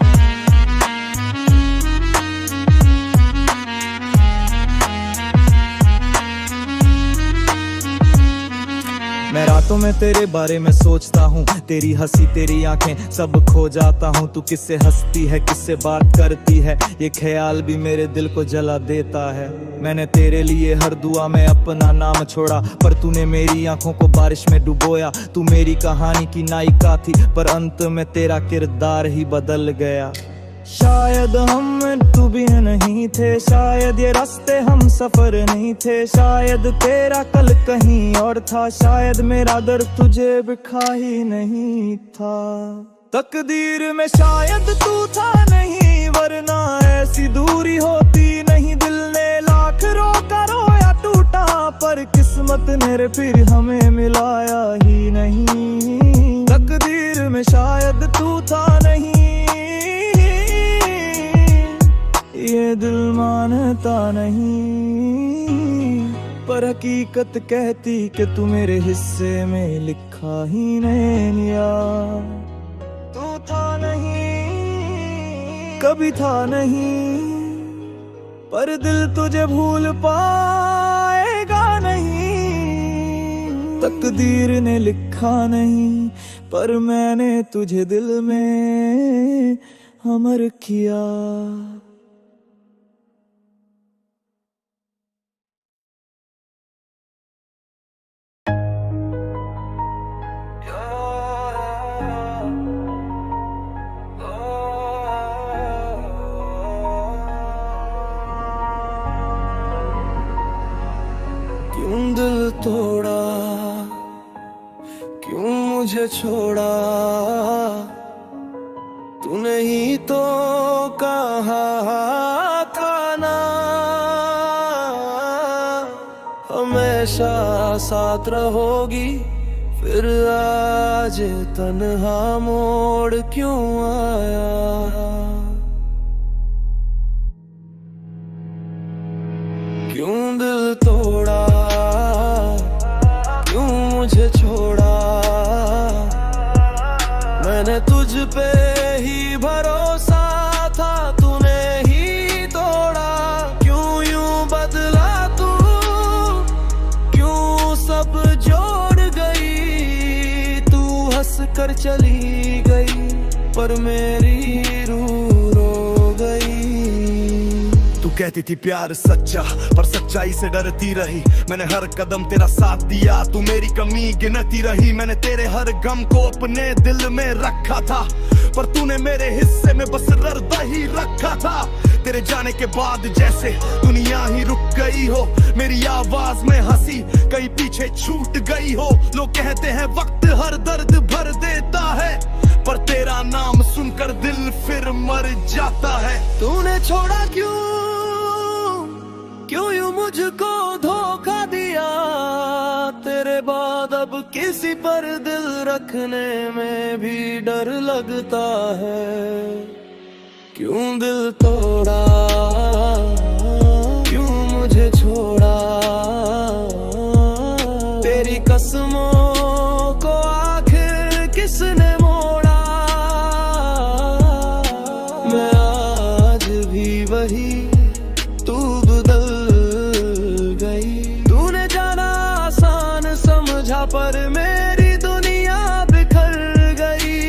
मैं रातों में तेरे बारे में सोचता हूँ, तेरी हंसी तेरी आंखें सब खो जाता हूँ। तू किससे हंसती है किससे बात करती है, ये ख्याल भी मेरे दिल को जला देता है। मैंने तेरे लिए हर दुआ में अपना नाम छोड़ा, पर तूने मेरी आंखों को बारिश में डुबोया। तू मेरी कहानी की नायिका थी, पर अंत में तेरा किरदार ही बदल गया। शायद हम तू भी नहीं थे, शायद ये रास्ते हम सफर नहीं थे, शायद तेरा कल कहीं और था, शायद मेरा दर्द तुझे बिखा ही नहीं था। तकदीर में शायद तू था नहीं, वरना ऐसी दूरी होती नहीं। दिल ने लाख रोका रोया टूटा, पर किस्मत ने फिर हमें मिलाया ही नहीं। तकदीर में शायद तू था नहीं, ये दिल मानता नहीं, पर हकीकत कहती कि तू मेरे हिस्से में लिखा ही नहीं लिया। तू था नहीं, कभी था नहीं, पर दिल तुझे भूल पाएगा नहीं। तकदीर ने लिखा नहीं, पर मैंने तुझे दिल में अमर किया। क्यों दिल तोड़ा, क्यों मुझे छोड़ा, तूने ही तो कहा था ना हमेशा साथ रहोगी। फिर आज तन्हा मोड़ क्यों आया। क्यों दिल तोड़ा, क्यों मुझे छोड़ा, मैंने तुझ पे ही भरोसा था, तूने ही तोड़ा। क्यों यूं बदला तू, क्यों सब जोड़ गई। तू हंस कर चली गई, पर मेरी रूह रो गई। तू कहती थी प्यार सच्चा, पर सच्चाई से डरती रही। मैंने हर कदम तेरा साथ दिया, तू मेरी कमी गिनती रही। मैंने तेरे हर गम को अपने दिल में रखा था, पर तूने मेरे हिस्से में बस दर्द ही रखा था। तेरे जाने के बाद जैसे दुनिया ही रुक गई हो, मेरी आवाज में हंसी कहीं पीछे छूट गई हो। लोग कहते हैं वक्त हर दर्द भर देता है, पर तेरा नाम सुनकर दिल फिर मर जाता है। तूने छोड़ा क्यों, क्यों यूं मुझको धोखा दिया। तेरे बाद अब किसी पर दिल रखने में भी डर लगता है। क्यों दिल तोड़ा, क्यों मुझे छोड़ा, तेरी कसमों को आखिर किसने मोड़ा। मैं आज भी वही, तू बदल गई। तूने जाना आसान समझा, पर मेरी दुनिया बिखर गई।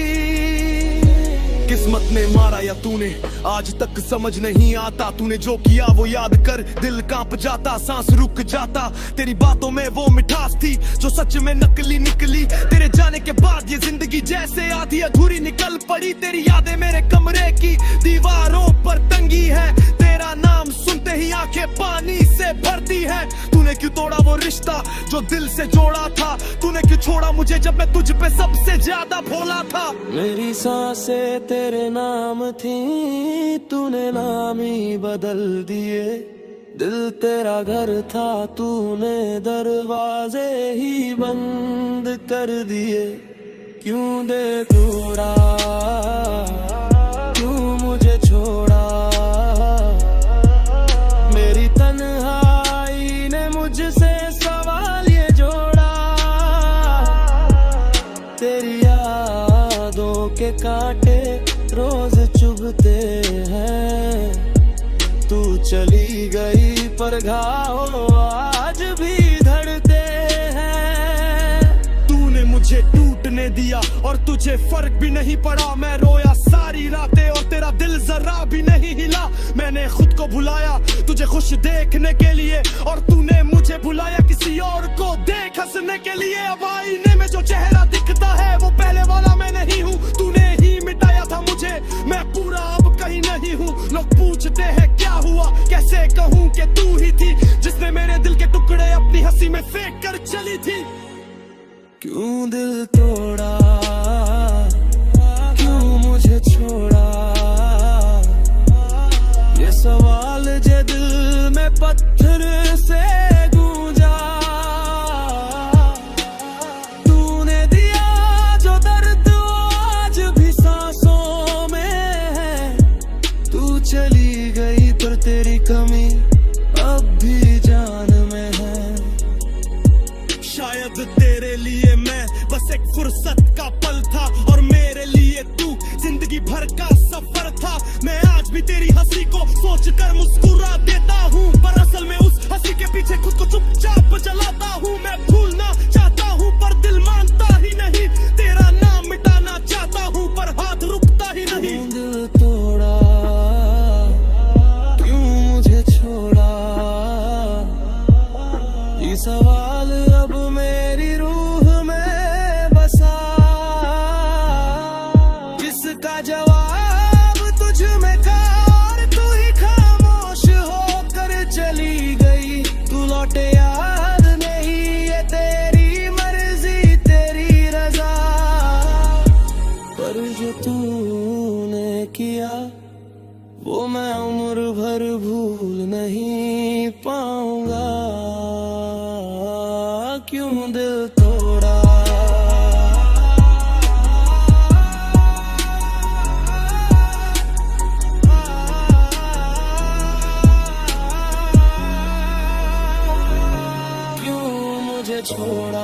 किस्मत ने मारा या तूने, आज तक समझ नहीं आता। तूने जो किया वो याद कर दिल कांप जाता, सांस रुक जाता। तेरी बातों में वो मिठास थी जो सच में नकली निकली। तेरे जाने के बाद ये जिंदगी जैसे आधी अधूरी निकल पड़ी। तेरी यादें मेरे कमरे की दीवारों पर तंगी है, तेरा नाम सुनते ही आंखें पानी से भरती है। तूने क्यों तोड़ा वो रिश्ता जो दिल से जोड़ा था। तूने क्यों छोड़ा मुझे जब मैं तुझ पे सबसे ज्यादा भोला था। मेरी सांसें तेरे नाम थी, तूने नाम ही बदल दिए। दिल तेरा घर था, तूने दरवाजे ही बंद कर दिए। क्यों दे दूरा, क्यों मुझे छोड़ा। मेरी तन्हाई ने मुझसे सवाल ये जोड़ा। तेरी यादों के कांटे रोज चुभते हैं। तू चली गई पर घाव आज भी धड़ते हैं। तूने मुझे टूटने दिया और तुझे फर्क भी नहीं पड़ा। मैं रोया सारी रातें और तेरा दिल जरा भी नहीं हिला। मैंने खुद को भुलाया तुझे खुश देखने के लिए, और तूने मुझे भुलाया किसी और को देख हंसने के लिए। अब आईने में जो चेहरा दिखता है वो पहले वाला मैं नहीं हूँ। तूने ही मिटाया था मुझे, मैं पूरा अब कहीं नहीं हूँ। लोग पूछते हैं क्या हुआ, कैसे कहूँ कि तू ही थी जिसने मेरे दिल के टुकड़े अपनी हंसी में फेंक कर चली थी। क्यों दिल तोड़ा, क्यों मुझे छोड़ा। ये सवाल जे दिल में पत्थर से गूंजा। तूने दिया जो दर्द आज भी सांसों में है। तू चली गई पर तेरी कमी अब भी जान में है। शायद तेरे लिए मैं बस एक फुर्सत का पल था, और मेरे लिए तू जिंदगी भर का सफर था। मैं आज भी तेरी हंसी को सोचकर मुस्कुरा देता हूँ, पर असल में उस हंसी के पीछे खुद को चुपचाप जलाता हूँ। मैं भूलना चाहता हूँ पर दिल मानता ही नहीं। तेरा नाम मिटाना चाहता हूँ पर हाथ रुकता ही नहीं। दिल तोड़ा, क्यों मुझे छोड़ा। ये सवाल अब मेरी रूह में बसा, जिसका जवाब तुझ में था और तू ही खामोश होकर चली गई। तू लौटे याद नहीं, ये तेरी मर्जी तेरी रजा। पर जो तूने किया वो मैं उम्र भर भूल नहीं पाऊंगा। क्यों दिल तोड़ा। क्यों मुझे छोड़ा।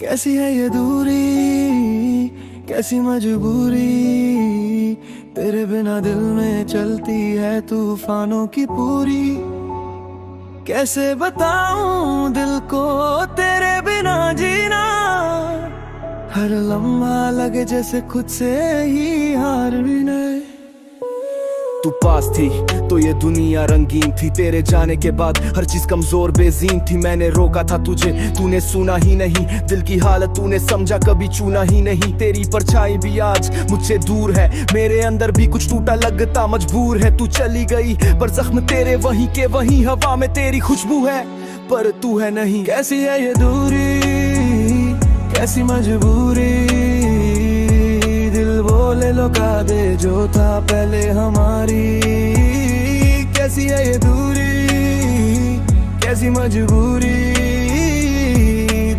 कैसी है ये दूरी, कैसी मजबूरी। तेरे बिना दिल में चलती है तूफानों की पूरी। कैसे बताऊं दिल को तेरे बिना जीना। हर लम्हा लगे जैसे खुद से ही हार भी नहीं। तू पास थी तो ये दुनिया रंगीन थी। तेरे जाने के बाद हर चीज कमजोर बेजीन थी। मैंने रोका था तुझे, तूने सुना ही नहीं। दिल की हालत तूने समझा, कभी चुना ही नहीं। तेरी परछाई भी आज मुझसे दूर है। मेरे अंदर भी कुछ टूटा लगता मजबूर है। तू चली गई पर जख्म तेरे वहीं के वहीं। हवा में तेरी खुशबू है पर तू है नहीं। कैसी है ये दूरी, कैसी मजबूरी। दिल बोले लौका दे जो था पहले हमारी। कैसी है ये दूरी, कैसी मजबूरी।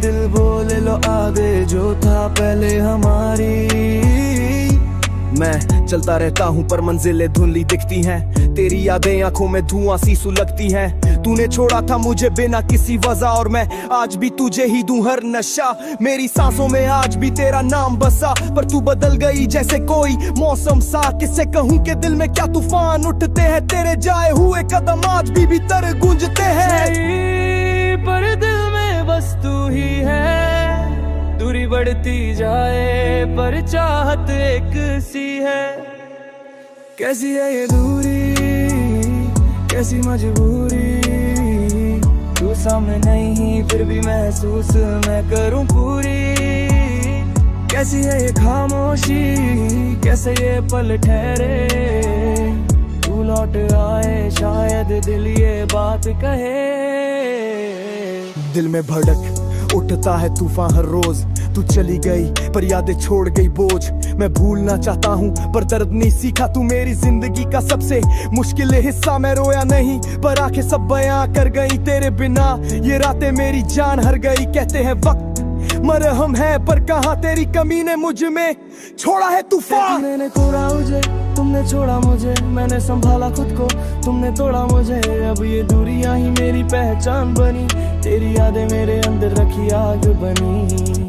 दिल बोले लो आगे जो था पहले हमारी। मैं चलता रहता हूँ पर मंजिलें धुंधली दिखती हैं। तेरी यादें आंखों में धुआं सी सुलगती हैं। तूने छोड़ा था मुझे बिना किसी वजह, और मैं आज भी तुझे ही दूं हर नशा। मेरी सांसों में आज भी तेरा नाम बसा, पर तू बदल गई जैसे कोई मौसम सा। किससे कहूँ कि दिल में क्या तूफान उठते हैं। तेरे जाए हुए कदम आज भी भीतर गूंजते हैं। पर दिल में बस तू ही है। दूरी बढ़ती जाए पर चाहत एक सी है। कैसी है ये दूरी, कैसी मजबूरी। तू सामने नहीं फिर भी महसूस मैं करूं पूरी। कैसी है ये खामोशी, कैसे ये पल ठहरे। तू लौट आए, शायद दिल ये बात कहे। दिल में भड़क उठता है तूफान हर रोज, तू चली गई पर यादें छोड़ गई बोझ। मैं भूलना चाहता हूँ पर दर्द नहीं सीखा, तू मेरी जिंदगी का सबसे मुश्किल हिस्सा। मैं रोया नहीं पर आंखें सब बयां कर गई तेरे बिना, ये रातें मेरी जान हर गई। कहते हैं वक्त मरहम है पर कहाँ तेरी कमी ने मुझ में छोड़ा है तूफान। मैंने खोड़ा मुझे, तुमने छोड़ा मुझे, मैंने संभाला खुद को, तुमने तोड़ा मुझे। अब ये दूरियां ही मेरी पहचान बनी, तेरी यादें मेरे अंदर रखी आग बनी।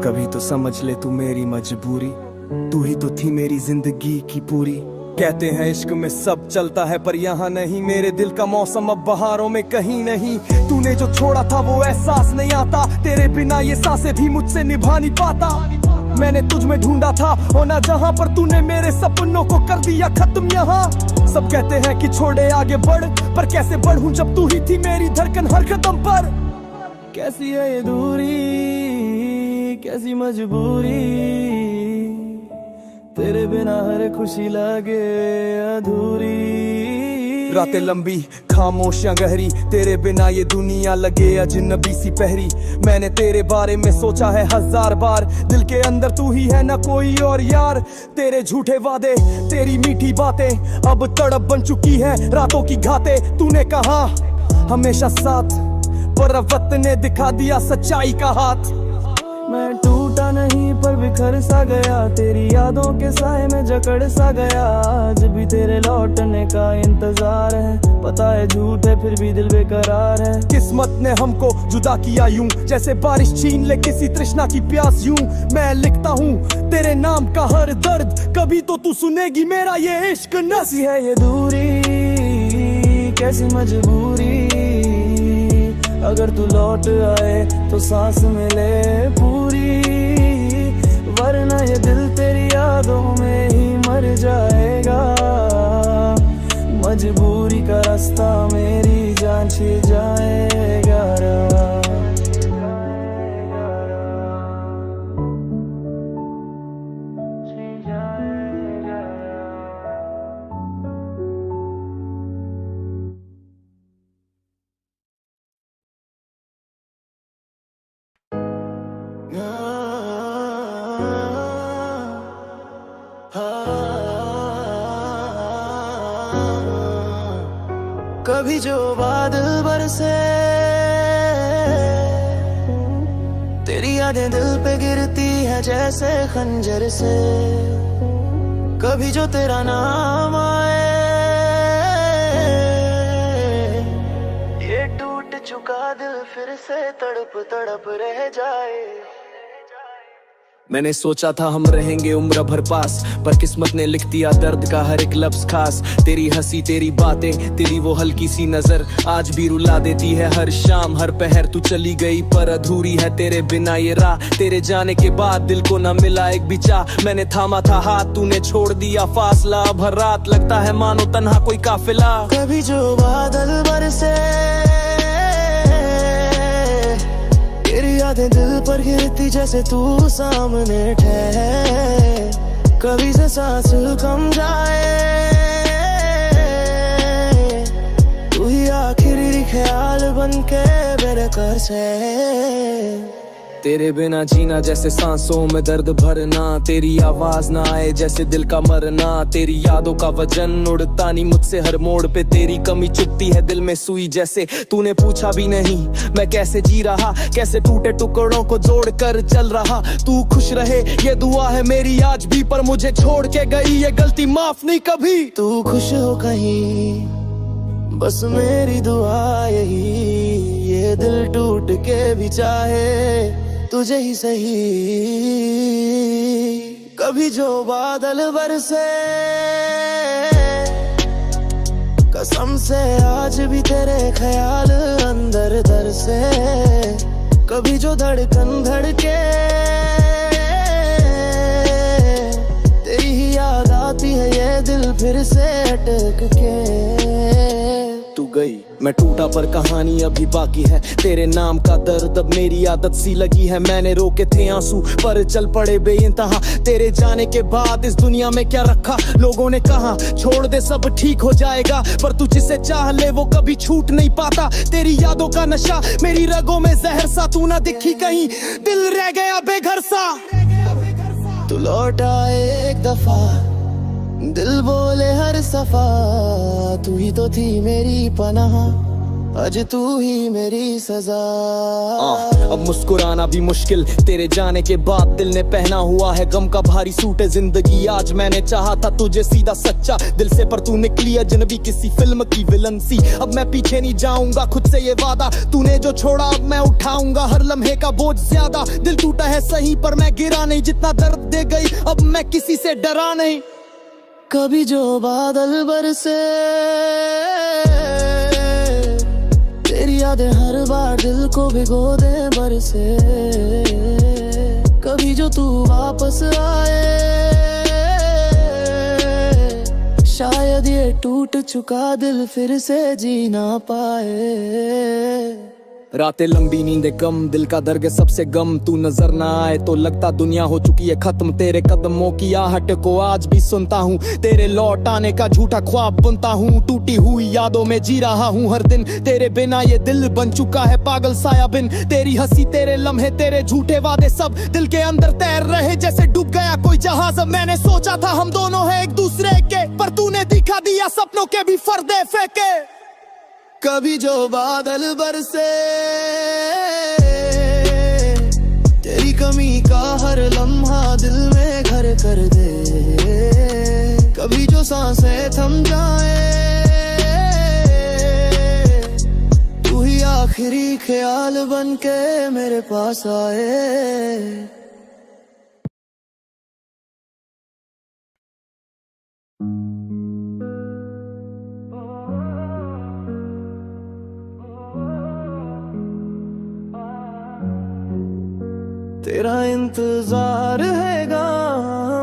कभी तो समझ ले तू मेरी मजबूरी, तू ही तो थी मेरी जिंदगी की पूरी। कहते हैं इश्क में सब चलता है पर यहाँ नहीं, मेरे दिल का मौसम अब बहारों में कहीं नहीं। तूने जो छोड़ा था वो एहसास नहीं आता, तेरे बिना ये सांसें भी मुझसे निभा नहीं पाता। मैंने तुझ में ढूंढा था होना जहाँ, पर तूने मेरे सपनों को कर दिया खत्म यहाँ। सब कहते हैं कि छोड़े आगे बढ़, पर कैसे बढ़ूं जब तू ही थी मेरी धड़कन हर कदम पर। कैसी है ये दूरी, कैसी मजबूरी, तेरे बिना हर खुशी लगे अधूरी। रातें लंबी खामोशियां गहरी, तेरे बिना ये दुनिया लगे अजनबी सी पहरी। मैंने तेरे बारे में सोचा है 1000 बार, दिल के अंदर तू ही है ना कोई और यार। तेरे झूठे वादे, तेरी मीठी बातें अब तड़प बन चुकी है रातों की घातें। तूने कहा हमेशा साथ, पर अब वक्त ने दिखा दिया सच्चाई का हाथ। मैं टूटा नहीं पर बिखर सा गया, तेरी यादों के साए में जकड़ सा गया। आज भी तेरे लौटने का इंतजार है, पता है झूठ है फिर भी दिल बेकरार है। किस्मत ने हमको जुदा किया यूं, जैसे बारिश छीन ले किसी तृष्णा की प्यास यूं। मैं लिखता हूँ तेरे नाम का हर दर्द, कभी तो तू सुनेगी मेरा ये इश्क। नसी है ये दूरी, कैसी मजबूरी, अगर तू लौट आए तो सांस मिले पूरी, वरना ये दिल तेरी यादों में ही मर जाएगा। मजबूरी का रास्ता मेरी जान छिड़ जाएगा। कभी जो बादल बरसे, तेरी यादें दिल पे गिरती है जैसे खंजर से। कभी जो तेरा नाम आए, ये टूट चुका दिल फिर से तड़प तड़प रह जाए। मैंने सोचा था हम रहेंगे उम्र भर पास, पर किस्मत ने लिख दिया दर्द का हर एक लफ्ज खास। तेरी हंसी, तेरी बातें, तेरी वो हल्की सी नजर आज भी रुला देती है हर शाम हर पहर। तू चली गई पर अधूरी है तेरे बिना ये राह, तेरे जाने के बाद दिल को न मिला एक भी चाह। मैंने थामा था हाथ, तूने छोड़ दिया फासला। अब हर रात लगता है मानो तन्हा कोई काफिला। कभी जो बादल बरसे, तेरी यादें दिल पर गिरती जैसे तू सामने ठहरे। कभी से सांस कम जाए, तू ही आखिरी ख्याल बनके बेरकर से। तेरे बिना जीना जैसे सांसों में दर्द भरना, तेरी आवाज ना आए जैसे दिल का मरना। तेरी यादों का वजन उड़ता नहीं मुझसे हर मोड़ पे, तेरी कमी चुभती है दिल में सुई जैसे। तूने पूछा भी नहीं मैं कैसे जी रहा, कैसे टूटे टुकड़ों को जोड़ कर चल रहा। तू खुश रहे ये दुआ है मेरी आज भी, पर मुझे छोड़ के गई ये गलती माफ नहीं कभी। तू खुश हो कहीं बस मेरी दुआ यही, ये दिल टूट के भी चाहे तुझे ही सही। कभी जो बादल बरसे, कसम से आज भी तेरे ख्याल अंदर दर से। कभी जो धड़कन धड़के, तेरी ही याद आती है ये दिल फिर से अटक के। तू गई। मैं टूटा पर कहानी अभी बाकी है, तेरे नाम का दर्द अब मेरी आदत सी लगी है। मैंने रोके थे आंसू पर चल पड़े बेइंतहा, तेरे जाने के बाद इस दुनिया में क्या रखा। लोगों ने कहा छोड़ दे सब ठीक हो जाएगा, पर तू जिसे चाह ले वो कभी छूट नहीं पाता। तेरी यादों का नशा मेरी रगों में जहर सा, तू ना दिखी कहीं दिल रह गया बेघर सा। तू लौट आए एक दफा, दिल बोले हर सफा, तू ही तो थी मेरी पनाह, आज तू ही मेरी सजा। अब मुस्कुराना भी मुश्किल तेरे जाने के बाद, दिल ने पहना हुआ है गम का भारी सूट है जिंदगी। आज मैंने चाहा था तुझे सीधा सच्चा दिल से, पर तू निकली अजनबी किसी फिल्म की विलन सी। अब मैं पीछे नहीं जाऊंगा खुद से ये वादा, तूने जो छोड़ा अब मैं उठाऊंगा हर लम्हे का बोझ ज्यादा। दिल टूटा है सही पर मैं गिरा नहीं, जितना दर्द दे गई अब मैं किसी से डरा नहीं। कभी जो बादल बरसे तेरी यादें हर बार दिल को भिगो दे बरसे, कभी जो तू वापस आए शायद ये टूट चुका दिल फिर से जी ना पाए। रातें लंबी नींदें कम, दिल का दर्द सबसे गम। तू नजर ना आए तो लगता दुनिया हो चुकी है खत्म, तेरे कदमों की आहट को आज भी सुनता हूँ, तेरे लौट आने का झूठा ख्वाब बुनता हूँ। टूटी हुई यादों में जी रहा हूँ हर दिन, तेरे बिना ये दिल बन चुका है पागल साया बिन। तेरी हंसी तेरे लम्हे तेरे झूठे वादे सब दिल के अंदर तैर रहे जैसे डूब गया कोई जहाज। मैंने सोचा था हम दोनों हैं एक दूसरे के, पर तूने दिखा दिया सपनों के भी पर्दे फेंके। कभी जो बादल बरसे तेरी कमी का हर लम्हा दिल में घर कर दे, कभी जो सांसें थम जाए तू ही आखिरी ख्याल बन के मेरे पास आए। तेरा इंतजार हैगा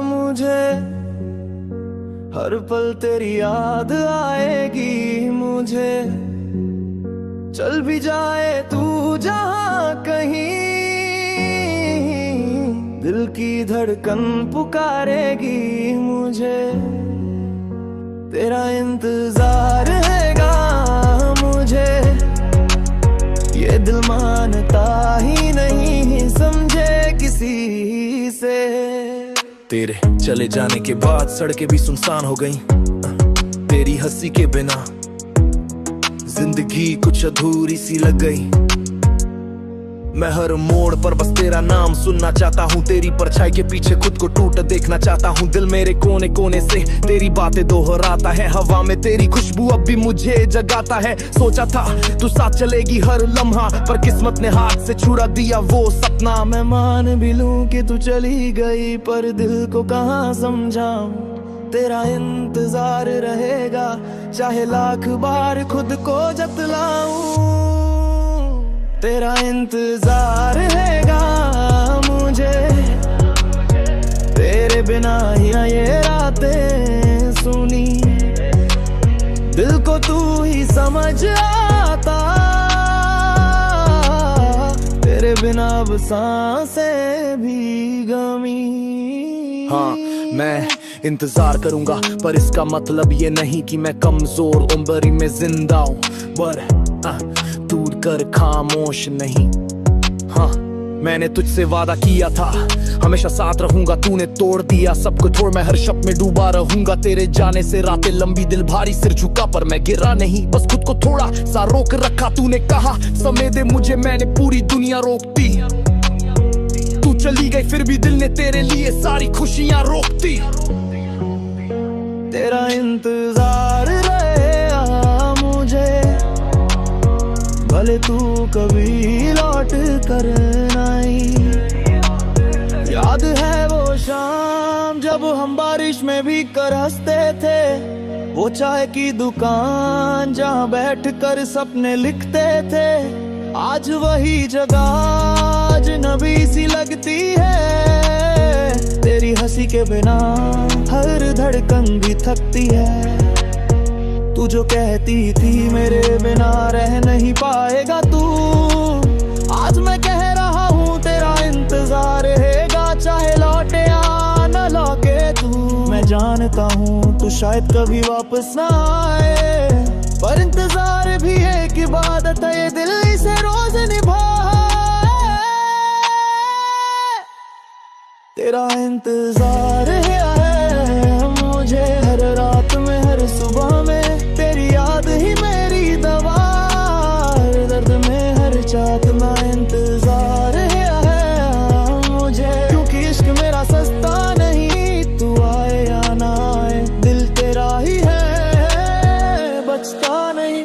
मुझे, हर पल तेरी याद आएगी मुझे। चल भी जाए तू जहां कहीं, दिल की धड़कन पुकारेगी मुझे। तेरा इंतजार हैगा मुझे, ये दिल मानता ही नहीं समझे किसी से। तेरे चले जाने के बाद सड़कें भी सुनसान हो गईं, तेरी हंसी के बिना जिंदगी कुछ अधूरी सी लग गई। मैं हर मोड़ पर बस तेरा नाम सुनना चाहता हूँ, तेरी परछाई के पीछे खुद को टूट देखना चाहता हूँ। दिल मेरे कोने कोने से तेरी बातें दोहराता है, हवा में तेरी खुशबू अब भी मुझे जगाता है। सोचा था तू साथ चलेगी हर लम्हा, पर किस्मत ने हाथ से छुड़ा दिया वो सपना। मैं मान भी लूं कि तू चली गई, पर दिल को कहाँ समझाऊं। तेरा इंतजार रहेगा चाहे लाख बार खुद को जतलाऊं। तेरा इंतजार हैगा मुझे, तेरे बिना ही ये रातें सुनी। दिल को तू ही समझ आता, तेरे बिना अब सांसें भी गमी। हाँ मैं इंतजार करूंगा, पर इसका मतलब ये नहीं कि मैं कमजोर उम्र में जिंदा हूँ, पर टूट कर खामोश नहीं। हाँ मैंने तुझसे वादा किया था हमेशा साथ रहूंगा, तूने तोड़ दिया सब कुछ छोड़ मैं हर शब्द में डूबा रहूंगा। तेरे जाने से रातें लंबी दिल भारी सिर झुका, पर मैं गिरा नहीं बस खुद को थोड़ा सा रोक रखा। तूने कहा समय दे मुझे, मैंने पूरी दुनिया रोक दी। तू चली गई फिर भी दिल ने तेरे लिए सारी खुशियां रोक दी। तेरा इंतजार रहेगा मुझे, भले तू कभी लौट कर नहीं। याद है वो शाम जब हम बारिश में भी कर हंसते थे, वो चाय की दुकान जहाँ बैठ कर सपने लिखते थे। आज वही जगह अजनबी सी लगती है, तेरी हंसी के बिना हर धड़कन भी थकती है। तू जो कहती थी मेरे बिना रह नहीं पाएगा तू, आज मैं कह रहा हूँ तेरा इंतजार रहेगा, चाहे लौटे या न लौटे तू। मैं जानता हूँ तू शायद कभी वापस ना आए, पर इंतजार भी एक इबादत है, ये दिल इसे रोज निभाए। तेरा इंतजार है मुझे हर रात में हर सुबह में, तेरी याद ही मेरी दवा, हर दर्द में हर चाहत में इंतजार है मुझे, क्योंकि इश्क मेरा सस्ता नहीं, तू आए या ना आए दिल तेरा ही है, बचता नहीं।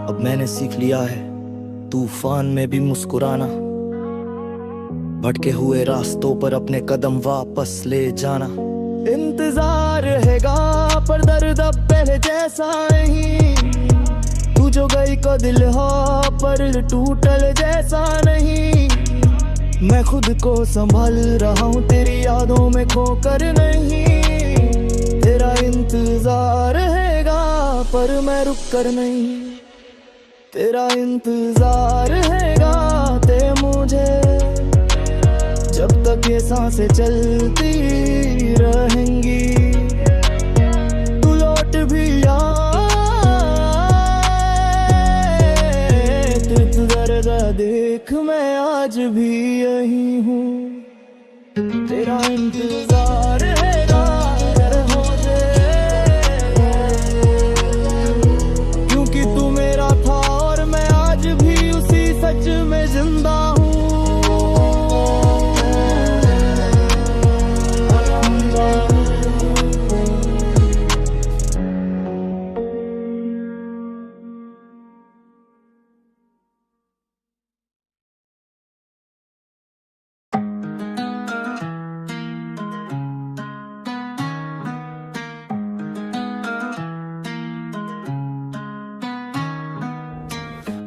अब मैंने सीख लिया है तूफान में भी मुस्कुराना, भटके हुए रास्तों पर अपने कदम वापस ले जाना। इंतजार रहेगा पर दर्द अब पहले जैसा नहीं, तू जो गई को दिल हो पर टूटल जैसा नहीं। मैं खुद को संभाल रहा हूँ तेरी यादों में खोकर नहीं, तेरा इंतजार रहेगा पर मैं रुक कर नहीं, तेरा इंतजार रहेगा ते मुझे, जब तक ये सांसें चलती रहेंगी। तू लौट भी आए तुझ दर्द देख, मैं आज भी यही हूँ, तेरा इंतजार रहेगा मुझे, क्योंकि तू मेरा था और मैं आज भी उसी सच में जिंदा हूँ।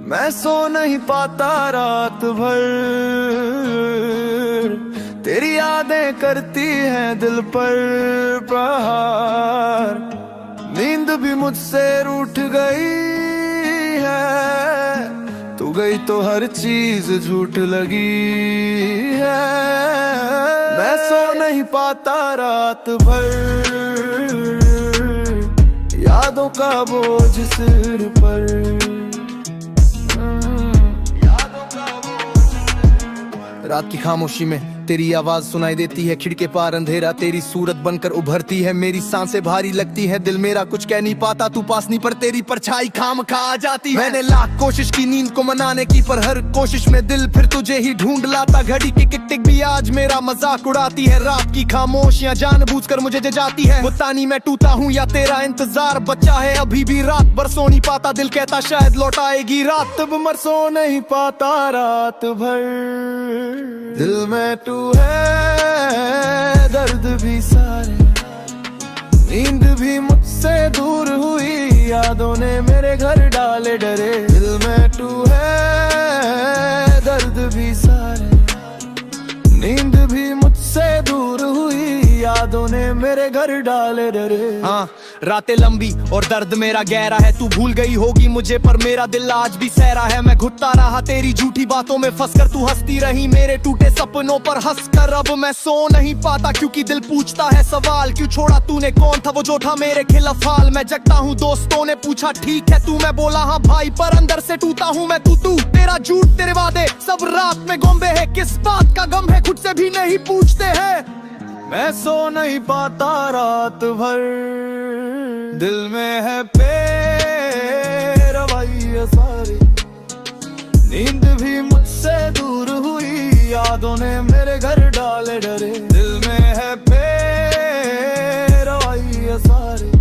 मैं सो नहीं पाता रात भर, तेरी यादें करती हैं दिल पर प्रहार, नींद भी मुझसे रूठ गई है, तू गई तो हर चीज झूठ लगी है। मैं सो नहीं पाता रात भर, यादों का बोझ सिर पर, रात की खामोशी में तेरी आवाज सुनाई देती है, खिड़के पार अंधेरा तेरी सूरत बनकर उभरती है, मेरी सांसें भारी लगती हैं, दिल मेरा कुछ कह नहीं पाता, तू पास नहीं पर तेरी परछाई खाम खा आ जाती है। मैंने लाख कोशिश की नींद को मनाने की, पर हर कोशिश में दिल फिर तुझे ही ढूंढ लाता, घड़ी की टिक टिक भी आज मेरा मजाक उड़ाती है, रात की खामोशियां जानबूझकर मुझे जजाती है, बतानी मैं टूटा हूँ या तेरा इंतजार बचा है अभी भी, रात भर सो नहीं पाता, दिल कहता शायद लौट आएगी रात, तब मर सो नहीं पाता रात भर, दिल में तू है दर्द भी सारे, नींद भी मुझसे दूर हुई, यादों ने मेरे घर डाले डरे, दिल में तू है दर्द भी सारे, नींद भी मुझसे दूर हुई, यादों ने मेरे घर डाले डरे। हाँ रातें लंबी और दर्द मेरा गहरा है, तू भूल गई होगी मुझे पर मेरा दिल आज भी सहरा है, मैं घुटता रहा तेरी झूठी बातों में फंसकर, तू हंसती रही मेरे टूटे सपनों पर हंसकर, अब मैं सो नहीं पाता क्योंकि दिल पूछता है सवाल, क्यों छोड़ा तूने, कौन था वो जो था मेरे खिलाफ हाल, मैं जगता हूँ दोस्तों ने पूछा ठीक है तू, मैं बोला हाँ भाई, पर अंदर से टूटा हूँ मैं, तू तेरा झूठ तेरे वादे सब रात में गुम है, किस बात का गम है खुद से भी नहीं पूछते हैं। मैं सो नहीं पाता रात भर, दिल में है पेरवाई सारी, नींद भी मुझसे दूर हुई, यादों ने मेरे घर डाले डरे, दिल में है पेरवाई सारी,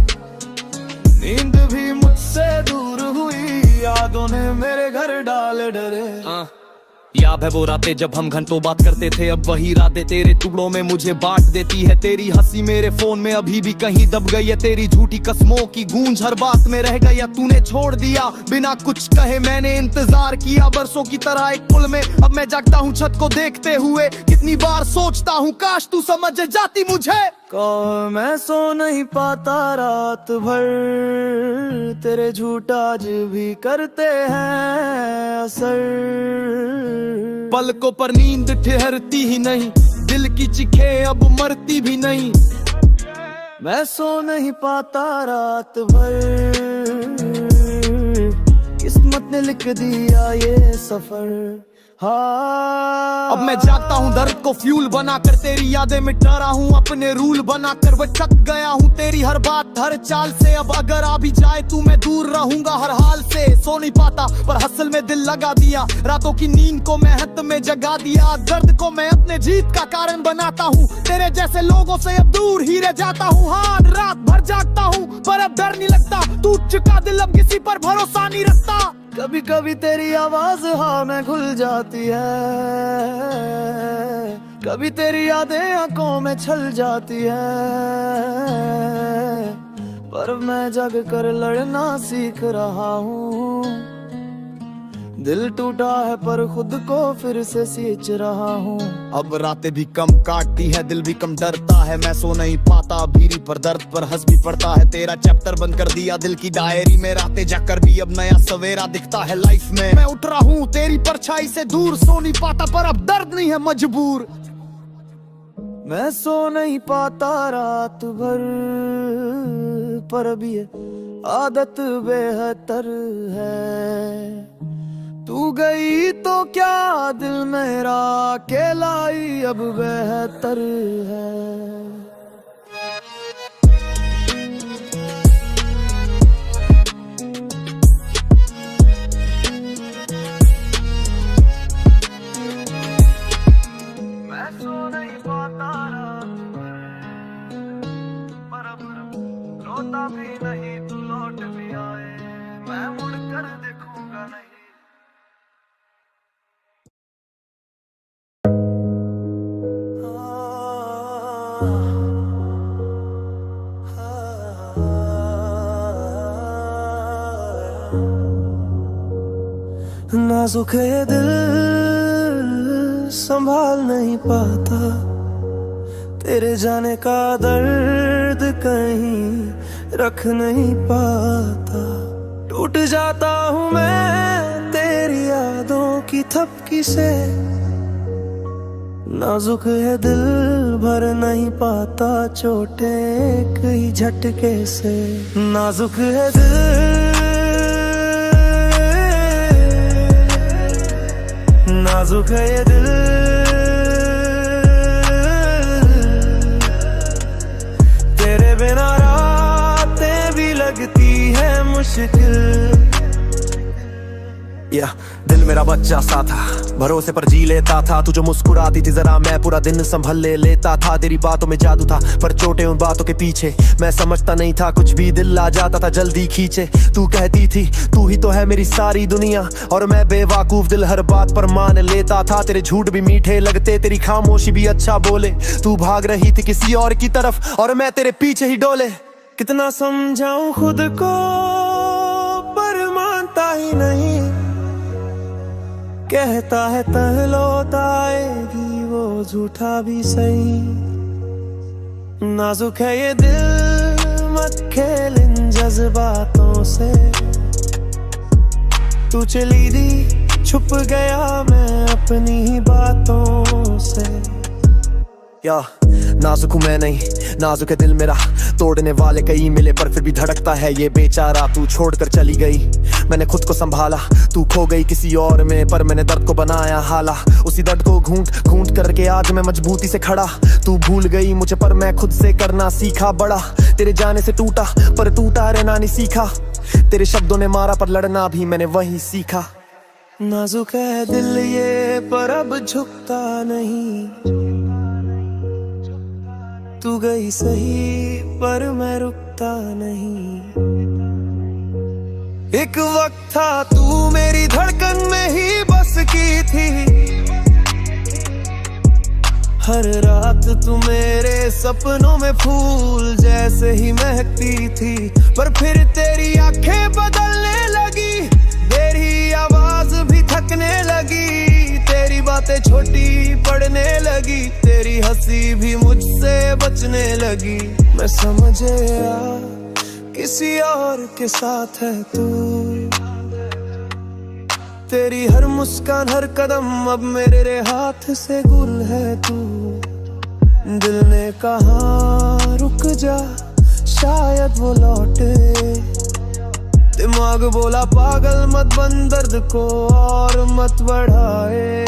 नींद भी मुझसे दूर हुई, यादों ने मेरे घर डाले डरे। याद है वो रातें जब हम घंटों बात करते थे, अब वही रातें तेरे टुकड़ों में मुझे बांट देती है। तेरी हंसी मेरे फोन में अभी भी कहीं दब गई है, तेरी झूठी कसमों की गूंज हर बात में रह गई है। तूने छोड़ दिया बिना कुछ कहे, मैंने इंतजार किया बरसों की तरह एक पुल में। अब मैं जागता हूँ छत को देखते हुए, कितनी बार सोचता हूँ काश तू समझ जाती मुझे। मैं सो नहीं पाता रात भर, तेरे झूठ आज भी करते हैं असर। पलकों पर नींद ठहरती ही नहीं, दिल की चिखे अब मरती भी नहीं। मैं सो नहीं पाता रात भर, किस्मत ने लिख दिया ये सफर। हाँ, अब मैं जागता हूँ दर्द को फ्यूल बनाकर, तेरी यादें मिटा रहा हूँ अपने रूल बनाकर। वो थक गया हूँ तेरी हर बात हर चाल से, अब अगर आ भी जाए तू मैं दूर रहूंगा हर हाल से। सो नहीं पाता पर हसल में दिल लगा दिया, रातों की नींद को मैं हद में जगा दिया। दर्द को मैं अपने जीत का कारण बनाता हूँ, तेरे जैसे लोगों से अब दूर ही रह जाता हूँ। हाँ, रात भर जागता हूँ पर अब डर नहीं लगता, टूट चुका दिल अब किसी पर भरोसा नहीं रखता। कभी कभी तेरी आवाज हाँ में घुल जाती है, कभी तेरी यादें आंखों में छल जाती है। पर मैं जग कर लड़ना सीख रहा हूँ, दिल टूटा है पर खुद को फिर से सींच रहा हूँ। अब रातें भी कम काटती है, दिल भी कम डरता है। मैं सो नहीं पाता भीरी पर दर्द पर हंस भी पड़ता है। तेरा चैप्टर बंद कर दिया दिल की डायरी में, रातें जाकर भी अब नया सवेरा दिखता है लाइफ में। मैं उठ रहा हूँ तेरी परछाई से दूर, सो नहीं पाता पर अब दर्द नहीं है मजबूर। मैं सो नहीं पाता रात भर, पर अब ये आदत बेहतर है। तू गई तो क्या दिल मेरा अकेला ही अब बेहतर है। मैं सो नहीं पाता रात भर, पर अब रोता भी नहीं तू लौट भी आए, मैं मुड़ कर देखूंगा नहीं। नाजुक है दिल संभाल नहीं पाता, तेरे जाने का दर्द कहीं रख नहीं पाता। टूट जाता हूँ मैं तेरी यादों की थपकी से, नाजुक है दिल भर नहीं पाता चोटें कई झटके से। नाजुक है दिल, नाजुक है ये दिल, तेरे बिना रातें भी लगती है मुश्किल। दिल मेरा बच्चा सा था, भरोसे पर जी लेता था। तू जो मुस्कुराती थी जरा मैं पूरा दिन संभल लेता था। तेरी बातों में जादू था पर चोटें उन बातों के पीछे, मैं समझता नहीं था कुछ भी दिल आ जाता था जल्दी खींचे। तू कहती थी तू ही तो है मेरी सारी दुनिया, और मैं बेवकूफ दिल हर बात पर मान लेता था। तेरे झूठ भी मीठे लगते, तेरी खामोशी भी अच्छा बोले। तू भाग रही थी किसी और की तरफ और मैं तेरे पीछे ही डोले। कितना समझाऊं खुद को पर मानता ही नहीं, कहता है तहलोता आएगी वो झूठा भी सही। नाजुक है ये दिल मत खेल इन जज्बातों से, तू चली दी छुप गया मैं अपनी ही बातों से। नाजुक हूँ मैं नहीं, नाजुक है दिल मेरा। तोड़ने वाले कई मिले पर फिर भी धड़कता है ये बेचारा। तू छोड़कर चली गई, मैंने खुद को संभाला। तू खो गई किसी और में पर मैंने दर्द को बनाया हाला। उसी दर्द को घूंट घूंट करके आज मैं मजबूती से खड़ा। तू भूल गई मुझे पर मैं खुद से करना सीखा बड़ा। तेरे जाने से टूटा पर टूटा रहना नहीं सीखा। तेरे शब्दों ने मारा पर लड़ना भी मैंने वही सीखा। नाजुक है दिल ये पर अब झुकता नहीं, तू गई सही पर मैं रुकता नहीं। एक वक्त था तू मेरी धड़कन में ही बस की थी, हर रात तू मेरे सपनों में फूल जैसे ही महकती थी, पर फिर तेरी आंखें बदलने लगी, तेरी आवाज भी थकने लगी, तेरी बातें छोटी पड़ने लगी, तेरी हंसी भी मुझसे बचने लगी। मैं समझ गया किसी और के साथ है तू, तेरी हर मुस्कान हर कदम अब मेरे हाथ से गुल है तू। दिल ने कहा रुक जा शायद वो लौटे, दिमाग बोला पागल मत बन दर्द को और मत बढ़ाए।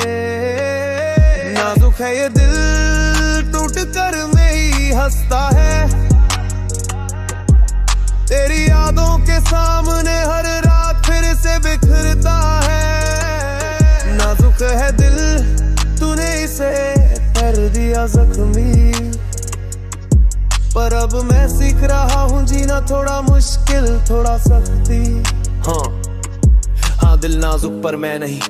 नाजुक है ये दिल टूट कर में ही हंसता है, तेरी यादों के सामने हर रात फिर से बिखरता है। नाजुक है दिल तूने इसे कर दिया जख्मी, पर अब मैं सीख रहा हूँ जीना थोड़ा मुश्किल थोड़ा सख्ती। हाँ दिल नाजुक पर मैं नहीं,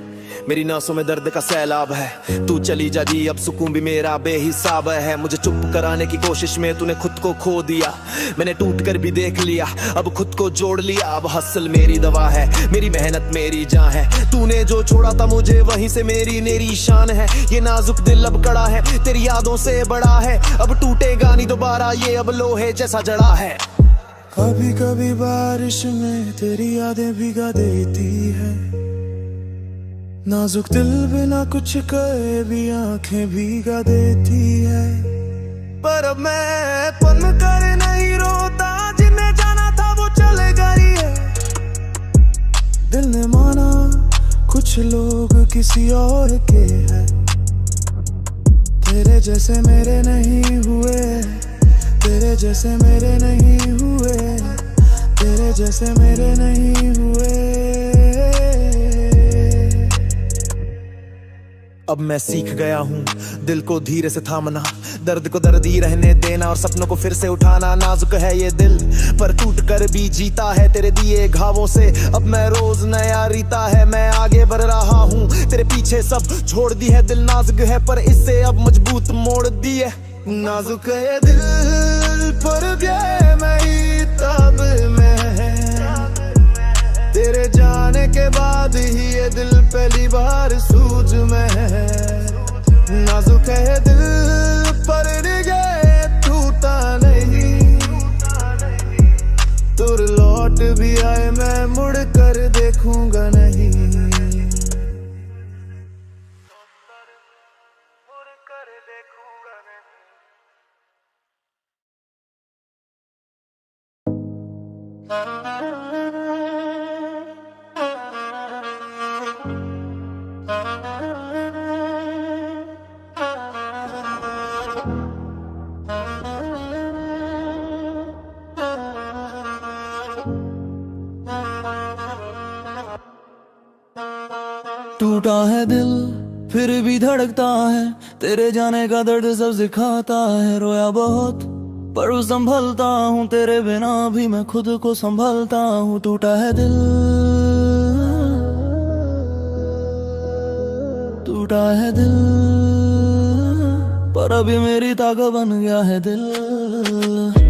मेरी नासों में दर्द का सैलाब है। तू चली जा जी अब सुकून भी मेरा बेहिसाब है। मुझे चुप कराने की कोशिश में तूने खुद को खो दिया, मैंने टूट कर भी देख लिया, अब खुद को जोड़ लिया। अब हसल मेरी दवा है, मेरी मेहनत मेरी जान है, तूने जो छोड़ा था मुझे वहीं से मेरी शान है। ये नाजुक दिल अब कड़ा है, तेरी यादों से बड़ा है, अब टूटेगा नहीं दोबारा ये, अब लोहे जैसा जड़ा है। कभी कभी बारिश में तेरी यादें भिगा देती है, नाजुक दिल बिना कुछ कहे भी आंखें भीगा देती है। पर अब मैं पन कर नहीं रोता, जिन्हें जाना था वो चले गई है। दिल ने माना कुछ लोग किसी और के हैं, तेरे जैसे मेरे नहीं हुए, तेरे जैसे मेरे नहीं हुए, तेरे जैसे मेरे नहीं हुए। अब मैं सीख गया हूँ दिल को धीरे से थामना, दर्द को दर्द ही रहने देना और सपनों को फिर से उठाना। नाजुक है ये दिल पर टूट कर भी जीता है, तेरे दिए घावों से अब मैं रोज नया रीता है। मैं आगे बढ़ रहा हूँ, तेरे पीछे सब छोड़ दी है। दिल नाजुक है पर इससे अब मजबूत मोड़ दी है। नाजुक है ये दिल पर ये मैं ही तब में, तेरे जाने के बाद ही ये दिल पहली बार सूझ में है। नाजुक है ये दिल पर ये टूटा नहीं, तुर लौट भी आए मैं मुड़ कर देखूंगा नहीं। टूटा है दिल फिर भी धड़कता है, तेरे जाने का दर्द सब सिखाता है। रोया बहुत पर संभलता हूँ, तेरे बिना भी मैं खुद को संभलता हूँ। टूटा है दिल, टूटा है दिल, पर अभी मेरी ताकत बन गया है दिल।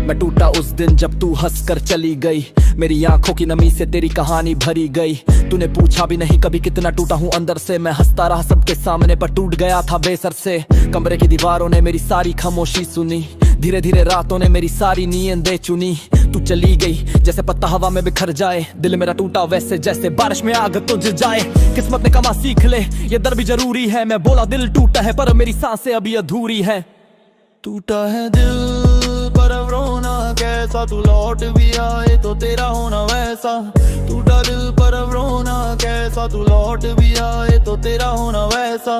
मैं टूटा उस दिन जब तू हंस कर चली गई, मेरी आंखों की नमी से तेरी कहानी भरी गई। तूने पूछा भी नहीं कभी कितना टूटा हूँ अंदर से, मैं हंसता रहा सबके सामने पर टूट गया था बेसर से। कमरे की दीवारों ने मेरी सारी खामोशी सुनी, धीरे धीरे रातों ने मेरी सारी नींदें चुनी। तू चली गई जैसे पत्ता हवा में बिखर जाए, दिल मेरा टूटा वैसे जैसे बारिश में आग तुझ जाए। किस्मत ने कमा सीख ले ये दर्द भी जरूरी है, मैं बोला दिल टूटा है पर मेरी सांसें अभी अधूरी है। टूटा है दिल पर अब रोना कैसा, तू लौट भी आए तो तेरा होना वैसा। टूटा दिल पर अब रोना कैसा, तू लौट भी आए तो तेरा होना वैसा।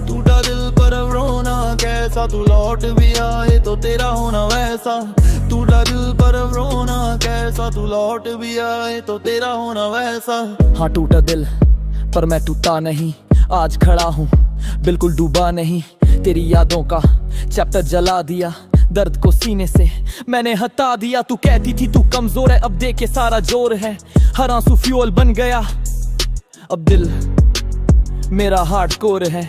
टूटा दिल पर अब रोना कैसा, तू लौट भी आए तो तेरा होना वैसा। टूटा दिल पर अब रोना कैसा, तू लौट भी आए तो तेरा होना वैसा। हाँ टूटा दिल पर मैं टूटा नहीं, आज खड़ा हूँ बिल्कुल डूबा नहीं। तेरी यादों का चैप्टर जला दिया, दर्द को सीने से मैंने हटा दिया। तू कहती थी तू कमजोर है, अब देख ये सारा जोर है। हर आंसू फ्यूल बन गया, अब दिल मेरा हार्डकोर है।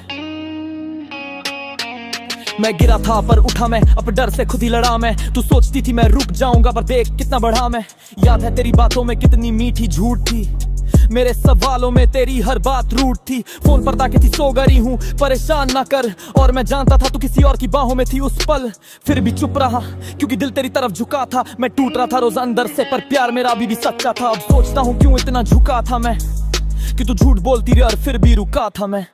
मैं गिरा था पर उठा मैं, अब डर से खुद ही लड़ा मैं। तू सोचती थी मैं रुक जाऊंगा पर देख कितना बढ़ा मैं। याद है तेरी बातों में कितनी मीठी झूठ थी, मेरे सवालों में तेरी हर बात रूट थी। फोन पर ताकि थी सो गई हूँ, परेशान ना कर। और मैं जानता था तू किसी और की बाहों में थी उस पल, फिर भी चुप रहा क्योंकि दिल तेरी तरफ झुका था। मैं टूट रहा था रोज अंदर से पर प्यार मेरा अभी भी सच्चा था। अब सोचता हूँ क्यों इतना झुका था मैं, कि तू झूठ बोलती रही और फिर भी रुका था मैं।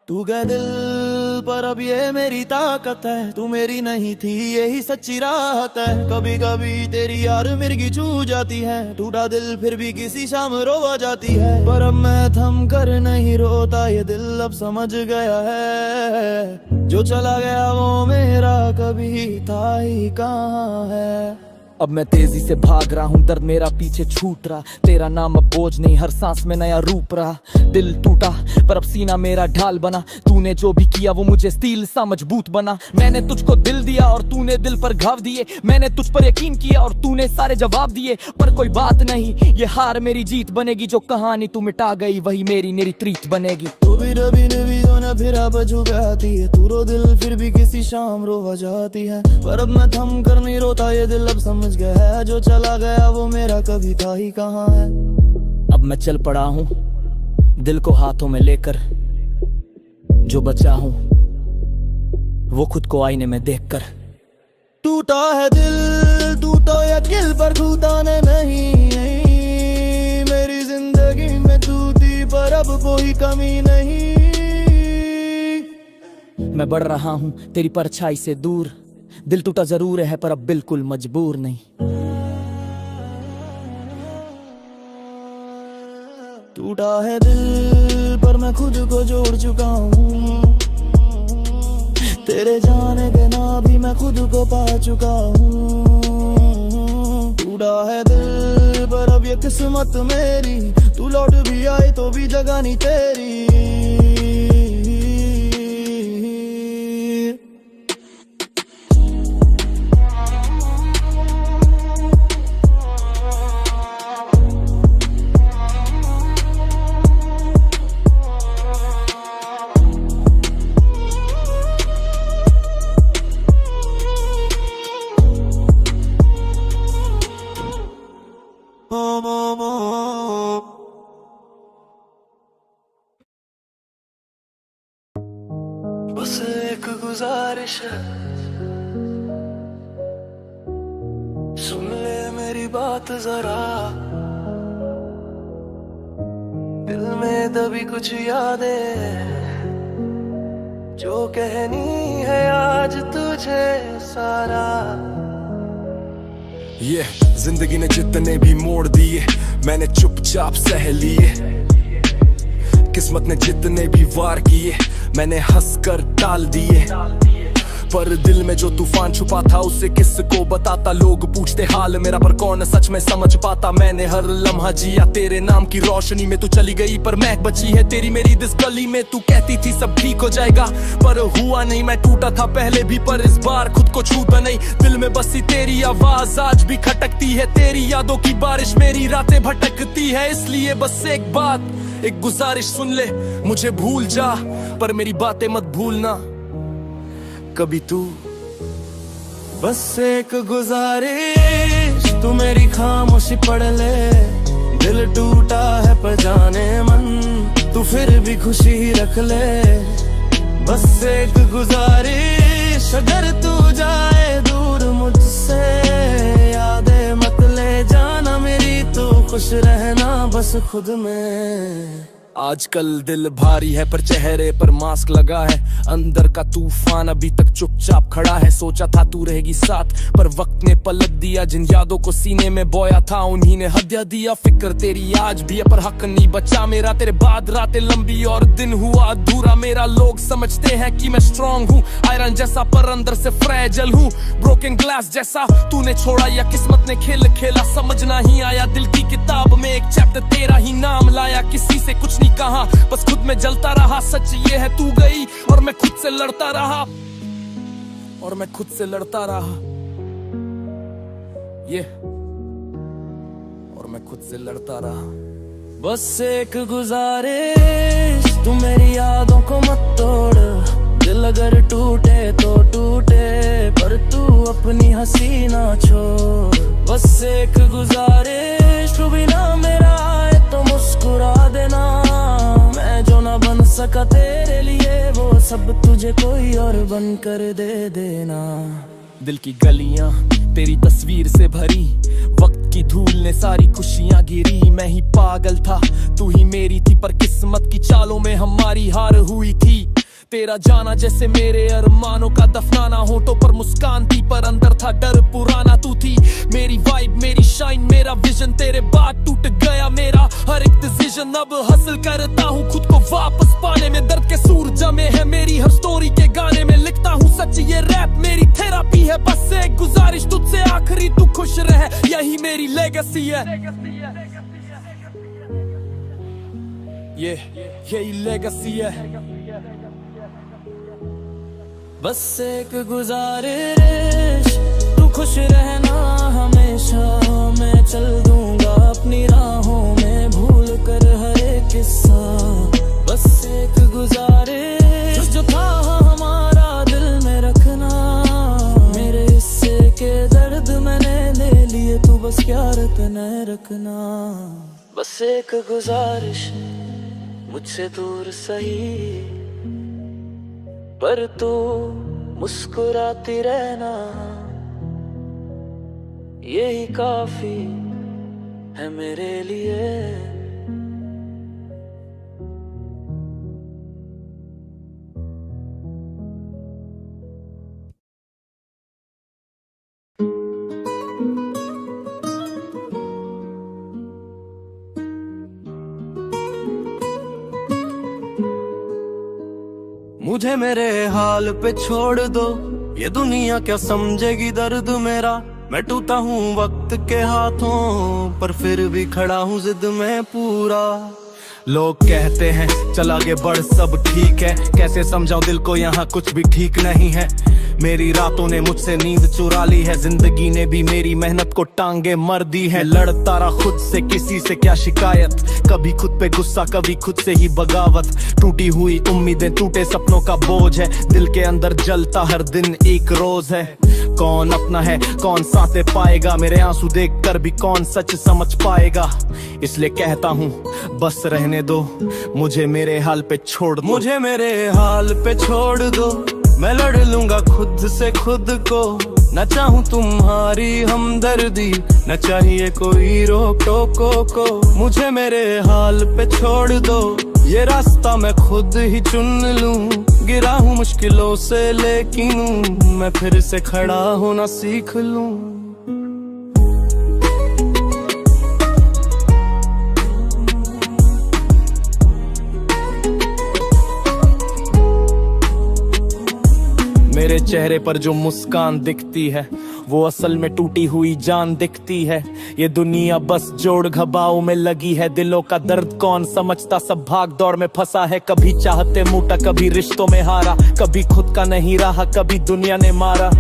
तू गए दिल पर अब ये मेरी ताकत है, तू मेरी नहीं थी यही सच्ची राहत है। कभी कभी तेरी यार मिर्गी चू जाती है, टूटा दिल फिर भी किसी शाम रोवा जाती है। पर अब मैं थम कर नहीं रोता, ये दिल अब समझ गया है, जो चला गया वो मेरा कभी था ही कहाँ है। अब मैं तेजी से भाग रहा हूँ, दर्द मेरा पीछे छूट रहा। तेरा नाम अब बोझ नहीं, हर सांस में नया रूप रहा। दिल टूटा पर अब सीना मेरा ढाल बना। तूने जो भी किया वो मुझे स्टील सा मजबूत बना। मैंने तुझको दिल दिया और तूने दिल पर घाव दिए। मैंने तुझ पर यकीन किया और तूने सारे जवाब दिए। पर कोई बात नहीं, ये हार मेरी जीत बनेगी। जो कहानी तू मिटा गई वही मेरी त्रीत बनेगी। तू भी रबी नबी दोना फिर अब जुगाती है, तू रो दिल फिर भी किसी शाम रोवा जाती है। पर अब मैं थम कर नहीं रोता, ये दिल अब समझ गया है, जो चला गया वो मेरा कभी था ही कहाँ है। अब मैं चल पड़ा हूँ दिल को हाथों में लेकर, जो बचा हूँ वो खुद को आईने में देखकर। टूटा है दिल टूटा या दिल पर टूटा नहीं, मेरी जिंदगी में तू थी पर अब कोई कमी नहीं। मैं बढ़ रहा हूँ तेरी परछाई से दूर, दिल टूटा जरूर है पर अब बिल्कुल मजबूर नहीं। टूटा है दिल पर मैं खुद को जोड़ चुका हूँ, तेरे जाने के ना भी मैं खुद को पा चुका हूँ। टूटा है दिल पर अब ये किस्मत मेरी, तू लौट भी आए तो भी जगह नहीं तेरी। बस एक गुजारिश है, सुन ले मेरी बात जरा। दिल में दबी कुछ यादें जो कहनी है आज तुझे सारा। ये जिंदगी ने जितने भी मोड़ दिए मैंने चुपचाप सह लिए। किस्मत ने जितने भी वार किए मैंने हंसकर टाल दिए। पर दिल में जो तूफान छुपा था उसे किसको बताता। लोग पूछते हाल मेरा पर कौन सच में समझ पाता। मैंने हर लम्हा जिया तेरे नाम की रोशनी में, तू चली गई पर महक बची है तेरी मेरी दिस गली में। तू कहती थी सब ठीक हो जाएगा पर हुआ नहीं। मैं टूटा था पहले भी पर इस बार खुद को छूटा नहीं। दिल में बसी तेरी आवाज आज भी खटकती है, तेरी यादों की बारिश मेरी रातें भटकती है। इसलिए बस एक बात एक गुजारिश सुन ले, मुझे भूल जा पर मेरी बातें मत भूलना कभी तू। बस एक गुजारिश तू मेरी खामोशी पढ़ ले। दिल टूटा है पर जाने मन, तू फिर भी खुशी रख ले। बस एक गुजारिश अगर तू जाए दूर मुझसे, यादें मत ले जाना मेरी, तू खुश रहना बस खुद में। आजकल दिल भारी है पर चेहरे पर मास्क लगा है। अंदर का तूफान अभी तक चुपचाप खड़ा है। सोचा था तू रहेगी साथ पर वक्त ने पलट दिया। जिन यादों को सीने में बोया था उन्हीं ने हत्या दिया। फिक्र तेरी आज भी है पर हक नहीं बचा मेरा। तेरे बाद रातें लंबी और दिन हुआ अधूरा मेरा। लोग समझते हैं कि मैं स्ट्रॉन्ग हूँ, आयरन जैसा पर अंदर से फ्रेजाइल हूँ। ब्रोकन ग्लास जैसा तूने छोड़ा या किस्मत ने खेल खेला समझना ही आया। दिल की किताब में एक चैप्टर तेरा ही नाम लाया। किसी से कुछ नहीं कहा बस खुद में जलता रहा। सच ये है तू गई और मैं खुद से लड़ता रहा, और मैं खुद से लड़ता रहा। ये और मैं खुद से लड़ता रहा। बस एक गुजारिश तू मेरी यादों को मत तोड़। दिल अगर टूटे तो टूटे, पर तू अपनी हंसी ना छोड़। बस एक गुजारिश, तू भी ना मेरा आए तो मुस्कुरा देना। मैं जो ना बन सका तेरे लिए, वो सब तुझे कोई और बन कर दे देना। दिल की गलियां तेरी तस्वीर से भरी, वक्त की धूल ने सारी खुशियां गिरी। मैं ही पागल था, तू ही मेरी थी, पर किस्मत की चालों में हमारी हार हुई थी। तेरा जाना जैसे मेरे अरमानों का दफनाना, होठों पर मुस्कान थी पर अंदर था डर पुराना। तू थी मेरी वाइब, मेरी शाइन, मेरा विजन, तेरे बाद टूट गया मेरा हर एक डिसीजन। अब हासिल करता हूँ खुद को वापस पाने में, दर्द के सूर जमे हैं मेरी हर स्टोरी के गाने में। लिखता हूँ सच, ये रैप मेरी थेरापी है। बस एक गुजारिश तुझसे आखिरी, तू खुश रहे, यही मेरी लेगेसी है। यही लेगेसी है। बस एक गुजारिश, तू खुश रहना हमेशा। मैं चल दूंगा अपनी राहों में, भूल कर हर एक किस्सा। बस एक गुजारिश, जो था हमारा दिल में रखना। मेरे हिस्से के दर्द मैंने ले लिए, तू बस याद न रखना। बस एक गुजारिश, मुझसे दूर सही, पर तू मुस्कुराती रहना। यही काफी है मेरे लिए। मुझे मेरे हाल पे छोड़ दो, ये दुनिया क्या समझेगी दर्द मेरा। मैं टूटा हूँ वक्त के हाथों, पर फिर भी खड़ा हूँ जिद में पूरा। लोग कहते हैं चल आगे बढ़ सब ठीक है, कैसे समझाऊं दिल को यहाँ कुछ भी ठीक नहीं है। मेरी रातों ने मुझसे नींद चुरा ली है, जिंदगी ने भी मेरी मेहनत को टांगे मर दी है। लड़ता रहा खुद से, किसी से क्या शिकायत, कभी खुद पे गुस्सा कभी खुद से ही बगावत। टूटी हुई उम्मीदें, टूटे सपनों का बोझ है, दिल के अंदर जलता हर दिन एक रोज है। कौन अपना है कौन साथे पाएगा, मेरे आंसू देख कर भी कौन सच समझ पाएगा। इसलिए कहता हूँ बस रहने दो, मुझे मेरे हाल पे छोड़ दो। मुझे मेरे हाल पे छोड़ दो, मैं लड़ लूंगा खुद से खुद को। न चाहूं तुम्हारी हमदर्दी, न चाहिए कोई रोक टोको को। मुझे मेरे हाल पे छोड़ दो, ये रास्ता मैं खुद ही चुन लूं। गिरा हूँ मुश्किलों से लेकिन मैं फिर से खड़ा होना सीख लूं। मेरे चेहरे पर जो मुस्कान दिखती है, वो असल में टूटी हुई जान दिखती है। ये दुनिया बस जोड़ घबाव में लगी है, दिलों का दर्द कौन समझता, सब भाग दौड़ में फंसा है। कभी चाहते मूटा, कभी रिश्तों में हारा, कभी खुद का नहीं रहा, कभी दुनिया ने मारा।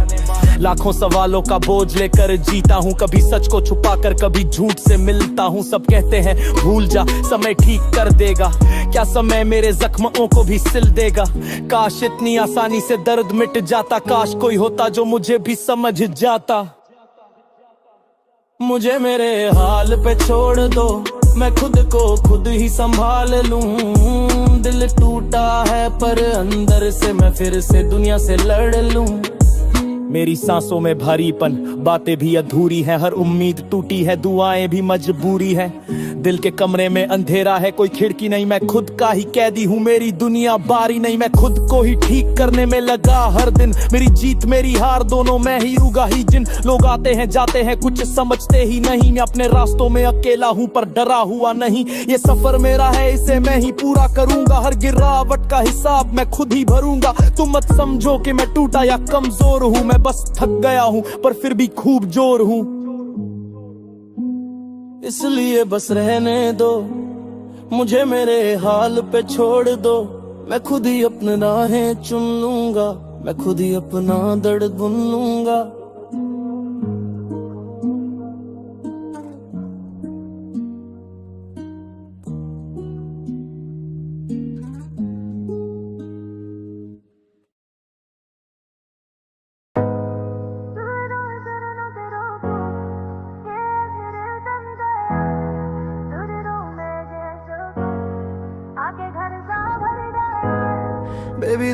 लाखों सवालों का बोझ लेकर जीता हूँ, कभी सच को छुपा कर कभी झूठ से मिलता हूँ। सब कहते हैं भूल जा, समय ठीक कर देगा, क्या समय मेरे जख्मों को भी सिल देगा। काश इतनी आसानी से दर्द मिट जाता, काश कोई होता जो मुझे भी समझ जाता। मुझे मेरे हाल पे छोड़ दो, मैं खुद को खुद ही संभाल लूं। दिल टूटा है पर अंदर से मैं फिर से दुनिया से लड़ लूं। मेरी सांसों में भारीपन, बातें भी अधूरी है, हर उम्मीद टूटी है, दुआएं भी मजबूरी है। दिल के कमरे में अंधेरा है, कोई खिड़की नहीं, मैं खुद का ही कैदी हूँ, मेरी दुनिया बारी नहीं। मैं खुद को ही ठीक करने में लगा हर दिन, मेरी जीत मेरी हार दोनों मैं ही उगाही। जिन लोग आते हैं जाते हैं कुछ समझते ही नहीं, मैं अपने रास्तों में अकेला हूँ पर डरा हुआ नहीं। ये सफर मेरा है, इसे मैं ही पूरा करूंगा, हर गिरावट का हिसाब मैं खुद ही भरूंगा। तुम मत समझो कि मैं टूटा या कमजोर हूँ, मैं बस थक गया हूँ पर फिर भी खूब जोर हूँ। इसलिए बस रहने दो, मुझे मेरे हाल पे छोड़ दो। मैं खुद ही अपनी राहें चुन लूंगा, मैं खुद ही अपना दर्द बुन लूंगा।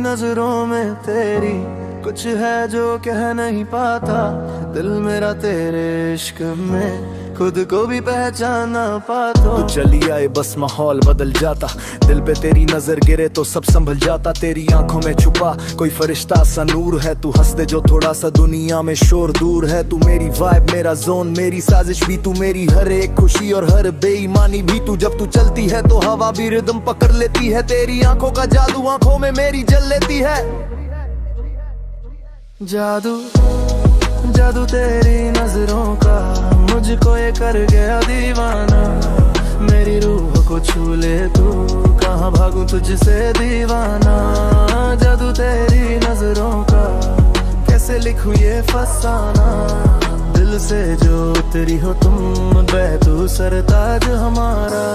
नजरों में तेरी कुछ है जो कह नहीं पाता। दिल मेरा तेरे इश्क में खुद को भी पहचान ना पाता। तू चली आए बस माहौल बदल जाता, दिल पे तेरी नजर गिरे तो सब संभल जाता। तेरी आंखों में छुपा कोई फरिश्ता सा नूर है, तू हंस दे जो थोड़ा सा दुनिया में शोर दूर है। तू मेरी वाइब, मेरा जोन, मेरी साजिश भी तू, मेरी हर एक खुशी और हर बेईमानी भी तू। जब तू चलती है तो हवा भी रिदम पकड़ लेती है, तेरी आंखों का जादू आंखों में मेरी जल लेती है। जादू जादू तेरी नजरों का मुझको ये कर गया दीवाना। मेरी रूह को छू ले तू, कहाँ भागूं तुझसे दीवाना। जादू तेरी नजरों का कैसे लिखूं ये फसाना। दिल से जो उतरी हो तुम, बैतू सरताज हमारा।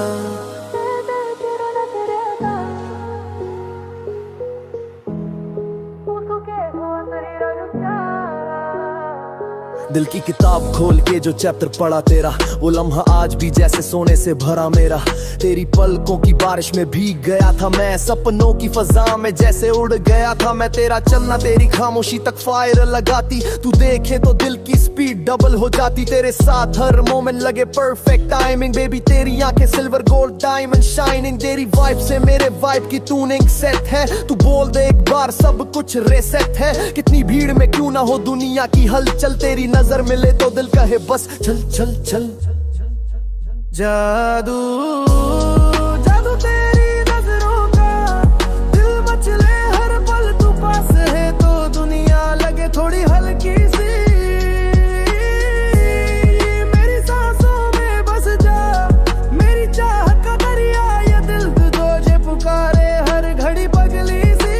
दिल की किताब खोल के जो चैप्टर पढ़ा तेरा, वो लम्हा आज भी जैसे सोने से भरा मेरा। तेरी पलकों की बारिश में भीग गया था मैं, सपनों की फजा में जैसे उड़ गया था मैं। तेरा चलना तेरी खामोशी तक फायर लगाती, तू देखे तो दिल की स्पीड डबल हो जाती। तेरे साथ हर मोमेंट लगे परफेक्ट टाइमिंग, बेबी तेरी आंखें सिल्वर गोल्ड डायमंड शाइनिंग। तेरी वाइब से मेरे वाइब की ट्यूनिंग सेट है, तू बोल दे एक बार सब कुछ रेसेट है। कितनी भीड़ में क्यों ना हो दुनिया की हलचल, तेरी नजर मिले तो दिल कहे बस चल चल चल। जादू जादू तेरी नजरों का, दिल मचले हर पल तू पास है तो दुनिया लगे थोड़ी हल्की सी। मेरी सांसों में बस जा, मेरी चाहत का दरिया, ये दिल तुझे पुकारे हर घड़ी पगली सी।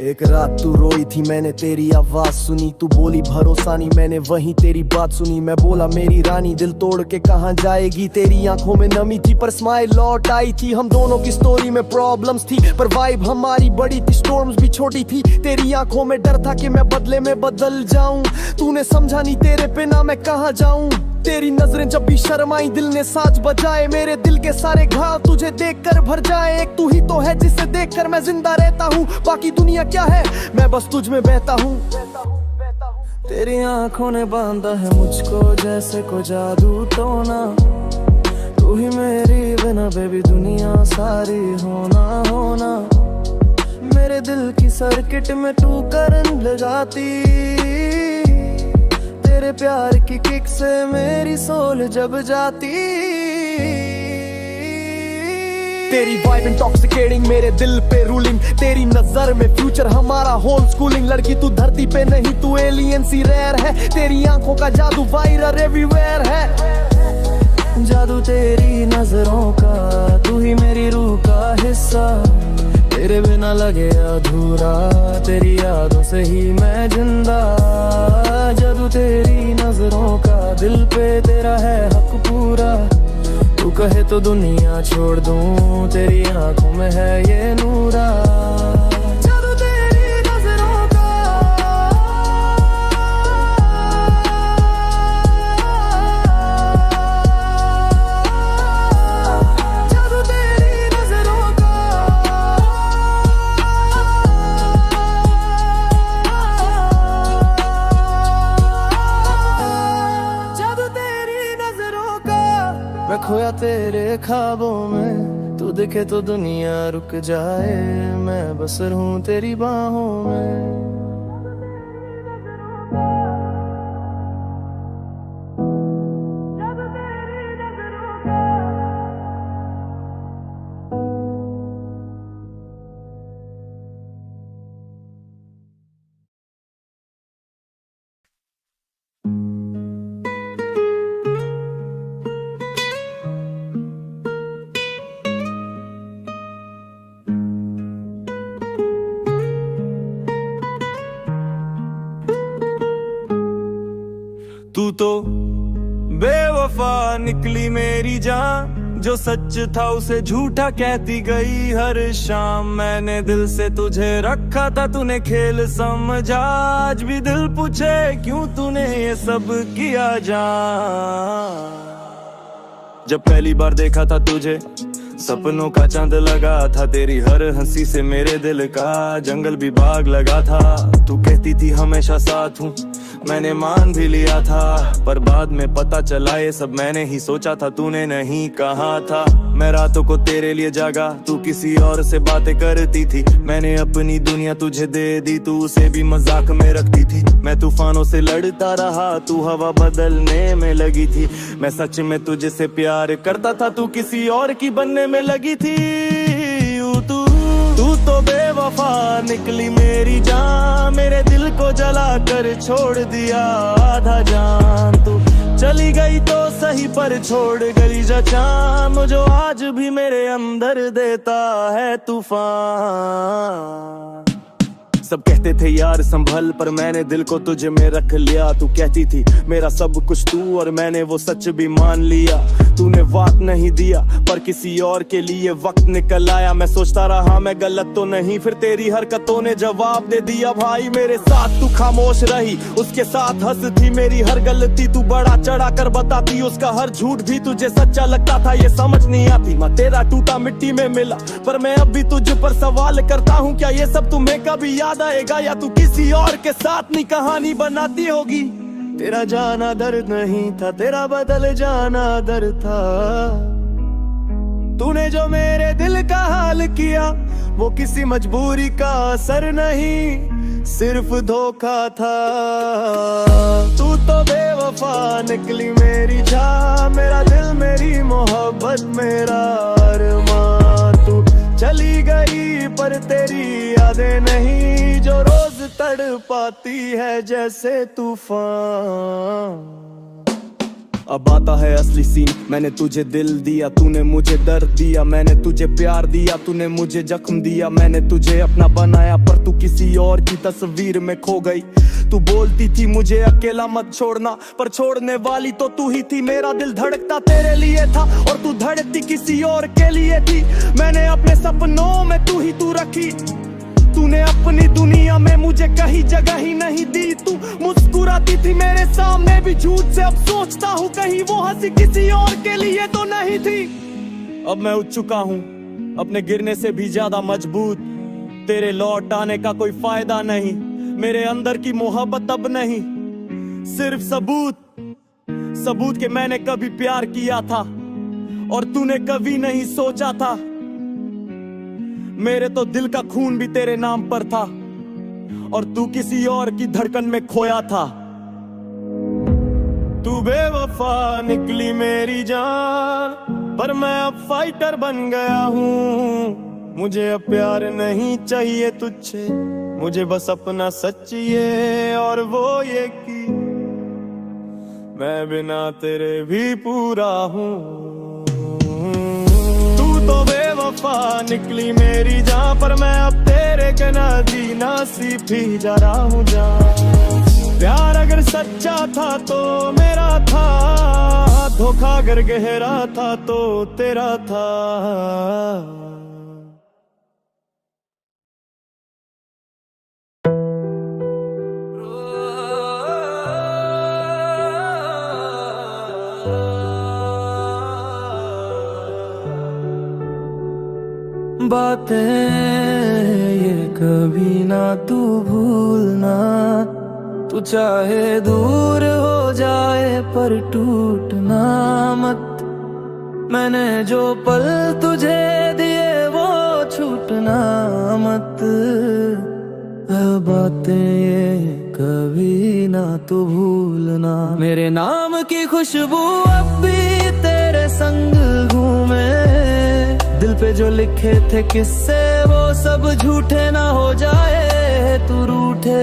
एक रात तू रोई थी, मैंने तेरी आवाज सुनी, तू बोली भरोसा नहीं, मैंने वहीं तेरी बात सुनी। मैं बोला मेरी रानी दिल तोड़ के कहाँ जाएगी, तेरी आंखों में नमी थी पर स्माइल लौट आई थी। हम दोनों की स्टोरी में प्रॉब्लम्स थी पर वाइब हमारी बड़ी थी, स्टॉर्म्स भी छोटी थी। तेरी आंखों में डर था कि मैं बदले में बदल जाऊं, तूने समझा नहीं तेरे बिना मैं कहाँ जाऊं। तेरी नजरें जब भी शर्माई दिल ने साज बजाए, मेरे दिल के सारे घाव तुझे देखकर भर जाए। एक तू ही तो है जिसे देखकर मैं जिंदा रहता हूँ, बाकी दुनिया क्या है मैं बस तुझ में बहता हूँ। तेरी आंखों ने बांधा है मुझको जैसे को जादू टोना। तू ही मेरी बिना बेबी दुनिया सारी होना होना। मेरे दिल की सर्किट में तू करंट लगाती, तेरे प्यार की किक से मेरी सोल जब जाती। तेरी वाइब इंटॉक्सिकेटिंग, मेरे दिल पे रूलिंग, तेरी नजर में फ्यूचर हमारा होल स्कूलिंग। लड़की तू धरती पे नहीं तू एलियन सी रेयर है, तेरी आंखों का जादू वायरल एवरीवेयर है। जादू तेरी नजरों का, तू ही मेरी रूह का हिस्सा, तेरे बिना लगे अधूरा, तेरी यादों से ही मैं जिंदा। जादू तेरी नजरों का, दिल पे तेरा है हक पूरा, तू कहे तो दुनिया छोड़ दूं, तेरी आंखों में है ये नूरा। जादू तेरी नजरों का, जादू तेरी नजरों का, जादू तेरी नजरों का। मैं खोया तेरे ख्वाबों में, तू दिखे तो दुनिया रुक जाए, मैं बस रहूं तेरी बाहों में। तू तो बेवफा निकली मेरी जान, जो सच था उसे झूठा कहती गई हर शाम। मैंने दिल से तुझे रखा था, तूने खेल समझा, आज भी दिल पूछे क्यों तूने ये सब किया जान। जब पहली बार देखा था तुझे सपनों का चांद लगा था तेरी हर हंसी से मेरे दिल का जंगल भी भाग लगा था। तू कहती थी हमेशा साथ हूँ, मैंने मान भी लिया था, पर बाद में पता चला ये सब मैंने ही सोचा था, तूने नहीं कहा था। मैं रातों को तेरे लिए जागा, तू किसी और से बातें करती थी, मैंने अपनी दुनिया तुझे दे दी, तू उसे भी मजाक में रखती थी। मैं तूफानों से लड़ता रहा, तू हवा बदलने में लगी थी, मैं सच में तुझे से प्यार करता था, तू किसी और की बनने में लगी थी। तू तो बेवफा निकली मेरी जान, मेरे दिल को जला कर छोड़ दिया आधा जान। तू चली गई तो सही पर छोड़ गई जान, जो आज भी मेरे अंदर देता है तूफान। सब कहते थे यार संभल, पर मैंने दिल को तुझे में रख लिया। तू कहती थी मेरा सब कुछ तू, और मैंने वो सच भी मान लिया। तूने वक्त नहीं दिया, पर किसी और के लिए वक्त निकल आया। मैं सोचता रहा मैं गलत तो नहीं, फिर तेरी हरकतों ने जवाब दे दिया। भाई मेरे साथ तू खामोश रही, उसके साथ हंसती मेरी हर गलती तू बड़ा चढ़ा कर बताती, उसका हर झूठ भी तुझे सच्चा लगता था। ये समझ नहीं आती माँ तेरा टूटा मिट्टी में मिला, पर मैं अब भी तुझ पर सवाल करता हूँ, क्या ये सब तुम्हें कभी याद आएगा, या तू किसी और के साथ नहीं कहानी बनाती होगी। तेरा जाना दर्द नहीं था, तेरा बदल जाना दर्द था। तूने जो मेरे दिल का हाल किया, वो किसी मजबूरी का असर नहीं, सिर्फ धोखा था। तू तो बेवफा निकली मेरी जान, मेरा दिल मेरी मोहब्बत मेरा अरमान। तू चली गई पर तेरी यादें नहीं, जो रोज तड़पाती है जैसे तूफान। अब आता है असली सीन, मैंने तुझे दिल दिया, तूने मुझे दर्द दिया, मैंने तुझे प्यार दिया, तूने मुझे जख्म दिया, मैंने तुझे अपना बनाया, पर तू किसी और की तस्वीर में खो गई। तू बोलती थी मुझे अकेला मत छोड़ना, पर छोड़ने वाली तो तू ही थी। मेरा दिल धड़कता तेरे लिए था, और तू धड़कती किसी और के लिए थी। मैंने अपने सपनों में तू ही तू रखी, तूने अपनी दुनिया में मुझे कहीं जगह ही नहीं दी। तू मुस्कुराती थी मेरे सामने भी झूठ से, अब सोचता हूँ कहीं वो हंसी किसी और के लिए तो नहीं थी। अब मैं उठ चुका हूँ अपने गिरने से भी ज्यादा मजबूत, तेरे लौट आने का कोई फायदा नहीं। मेरे अंदर की मोहब्बत अब नहीं, सिर्फ सबूत कि मैंने कभी प्यार किया था और तूने कभी नहीं सोचा था। मेरे तो दिल का खून भी तेरे नाम पर था, और तू किसी और की धड़कन में खोया था। तू बेवफा निकली मेरी जान, पर मैं अब फाइटर बन गया हूँ। मुझे अब प्यार नहीं चाहिए तुझसे, मुझे बस अपना सच चाहिए, और वो ये कि मैं बिना तेरे भी पूरा हूँ। तू तो बेवफा निकली मेरी जान, पर मैं अब तेरे के जीना सीख ही जा रहा हूँ जान। प्यार अगर सच्चा था तो मेरा था, धोखा अगर गहरा था तो तेरा था। बातें ये कभी ना तू भूलना, तू चाहे दूर हो जाए पर टूटना मत। मैंने जो पल तुझे दिए वो छूटना मत। बातें ये कभी ना तू भूलना। मेरे नाम की खुशबू अब भी तेरे संग घूमे, दिल पे जो लिखे थे किस्से वो सब झूठे ना हो जाए तू रूठे।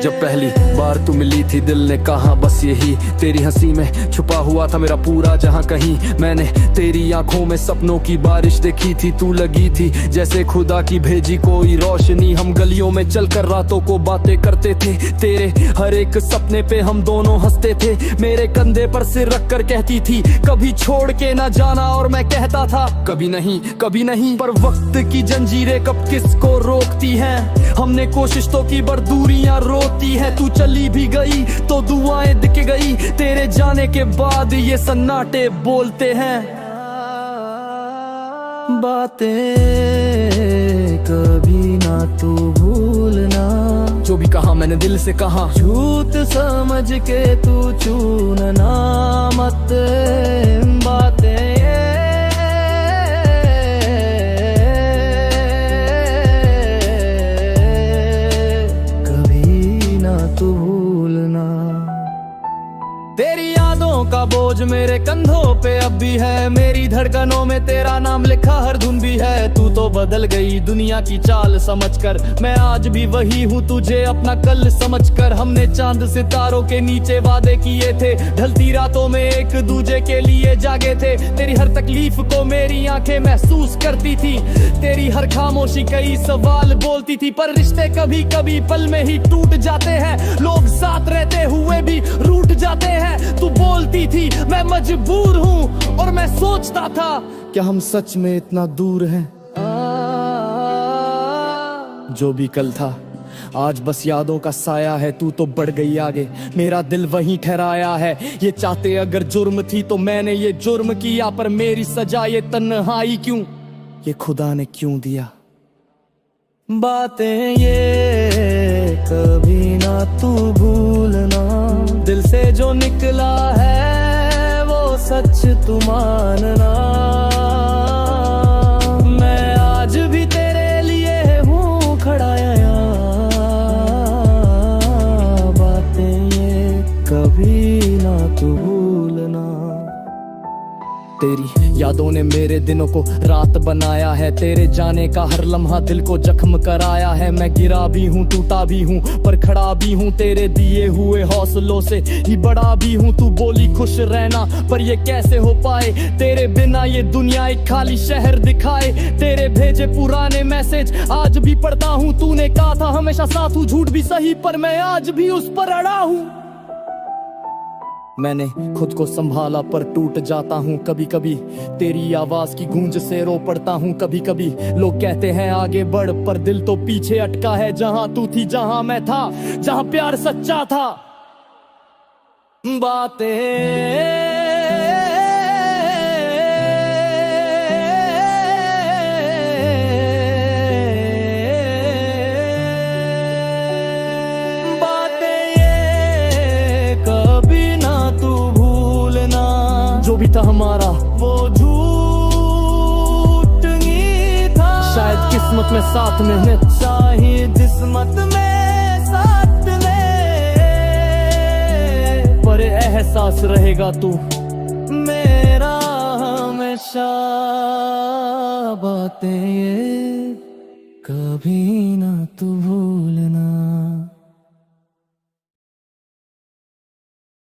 जब पहली बार तू मिली थी दिल ने कहा बस यही, तेरी हंसी में छुपा हुआ था मेरा पूरा जहां कहीं। मैंने तेरी आंखों में सपनों की बारिश देखी थी, तू लगी थी जैसे खुदा की भेजी कोई रोशनी। हम गलियों में चलकर रातों को बातें करते थे, तेरे हर एक सपने पे हम दोनों हंसते थे। मेरे कंधे पर सिर रखकर कहती थी कभी छोड़ के ना जाना, और मैं कहता था कभी नहीं। पर वक्त की जंजीरें कब किसको रोकती हैं, हमने कोशिश तो की पर दूरियां रोती है। तू चली भी गई तो दुआएं दिख गई, तेरे जाने के बाद ये सन्नाटे बोलते हैं। बातें कभी ना तू भूलना, जो भी कहा मैंने दिल से कहा, झूठ समझ के तू चूनना मत। बातें कभी ना तू भूलना। तेरी यादों का बोझ मेरे कंधों पे अब भी है, मेरी धड़कनों में तेरा नाम लिखा हर धुन भी है। तू तो बदल गई दुनिया की चाल समझकर, मैं आज भी वही हूँ तुझे अपना कल समझकर। हमने चांद सितारों के नीचे वादे किए थे, ढलती रातों में एक दूजे के लिए जागे थे। तेरी हर तकलीफ को मेरी आंखें महसूस करती थी, तेरी हर खामोशी कई सवाल बोलती थी। पर रिश्ते कभी कभी पल में ही टूट जाते हैं, लोग साथ रहते हुए भी रूठ जाते हैं। तू बोलती थी मैं मजबूर हूँ और मैं सोचता था क्या हम सच में इतना दूर हैं? जो भी कल था आज बस यादों का साया है। तू तो बढ़ गई आगे, मेरा दिल वहीं ठहराया है। ये चाहते अगर जुर्म थी तो मैंने ये जुर्म किया, पर मेरी सजा ये तन्हाई क्यों, ये खुदा ने क्यों दिया। बातें ये कभी ना तू भूलना, दिल से जो निकला है वो सच तू मानना। मैं आज भी तेरे लिए हूँ खड़ा यहाँ, बातें ये कभी ना तू भूलना। तेरी यादों ने मेरे दिनों को रात बनाया है, तेरे जाने का हर लम्हा दिल को जख्म कराया है। मैं गिरा भी हूँ टूटा भी हूँ पर खड़ा भी हूँ, तेरे दिए हुए हौसलों से ही बड़ा भी हूँ। तू बोली खुश रहना पर ये कैसे हो पाए, तेरे बिना ये दुनिया एक खाली शहर दिखाए। तेरे भेजे पुराने मैसेज आज भी पढ़ता हूँ, तूने कहा था हमेशा साथ हूँ, झूठ भी सही पर मैं आज भी उस पर अड़ा हूँ। मैंने खुद को संभाला पर टूट जाता हूँ, कभी कभी तेरी आवाज की गूंज से रो पड़ता हूँ। कभी कभी लोग कहते हैं आगे बढ़, पर दिल तो पीछे अटका है। जहाँ तू थी जहाँ मैं था, जहाँ प्यार सच्चा था। बातें जो भी था हमारा वो झूठ ही था, शायद किस्मत में साथ में, शायद किस्मत में साथ में, पर एहसास रहेगा तू मेरा हमेशा। बातें ये कभी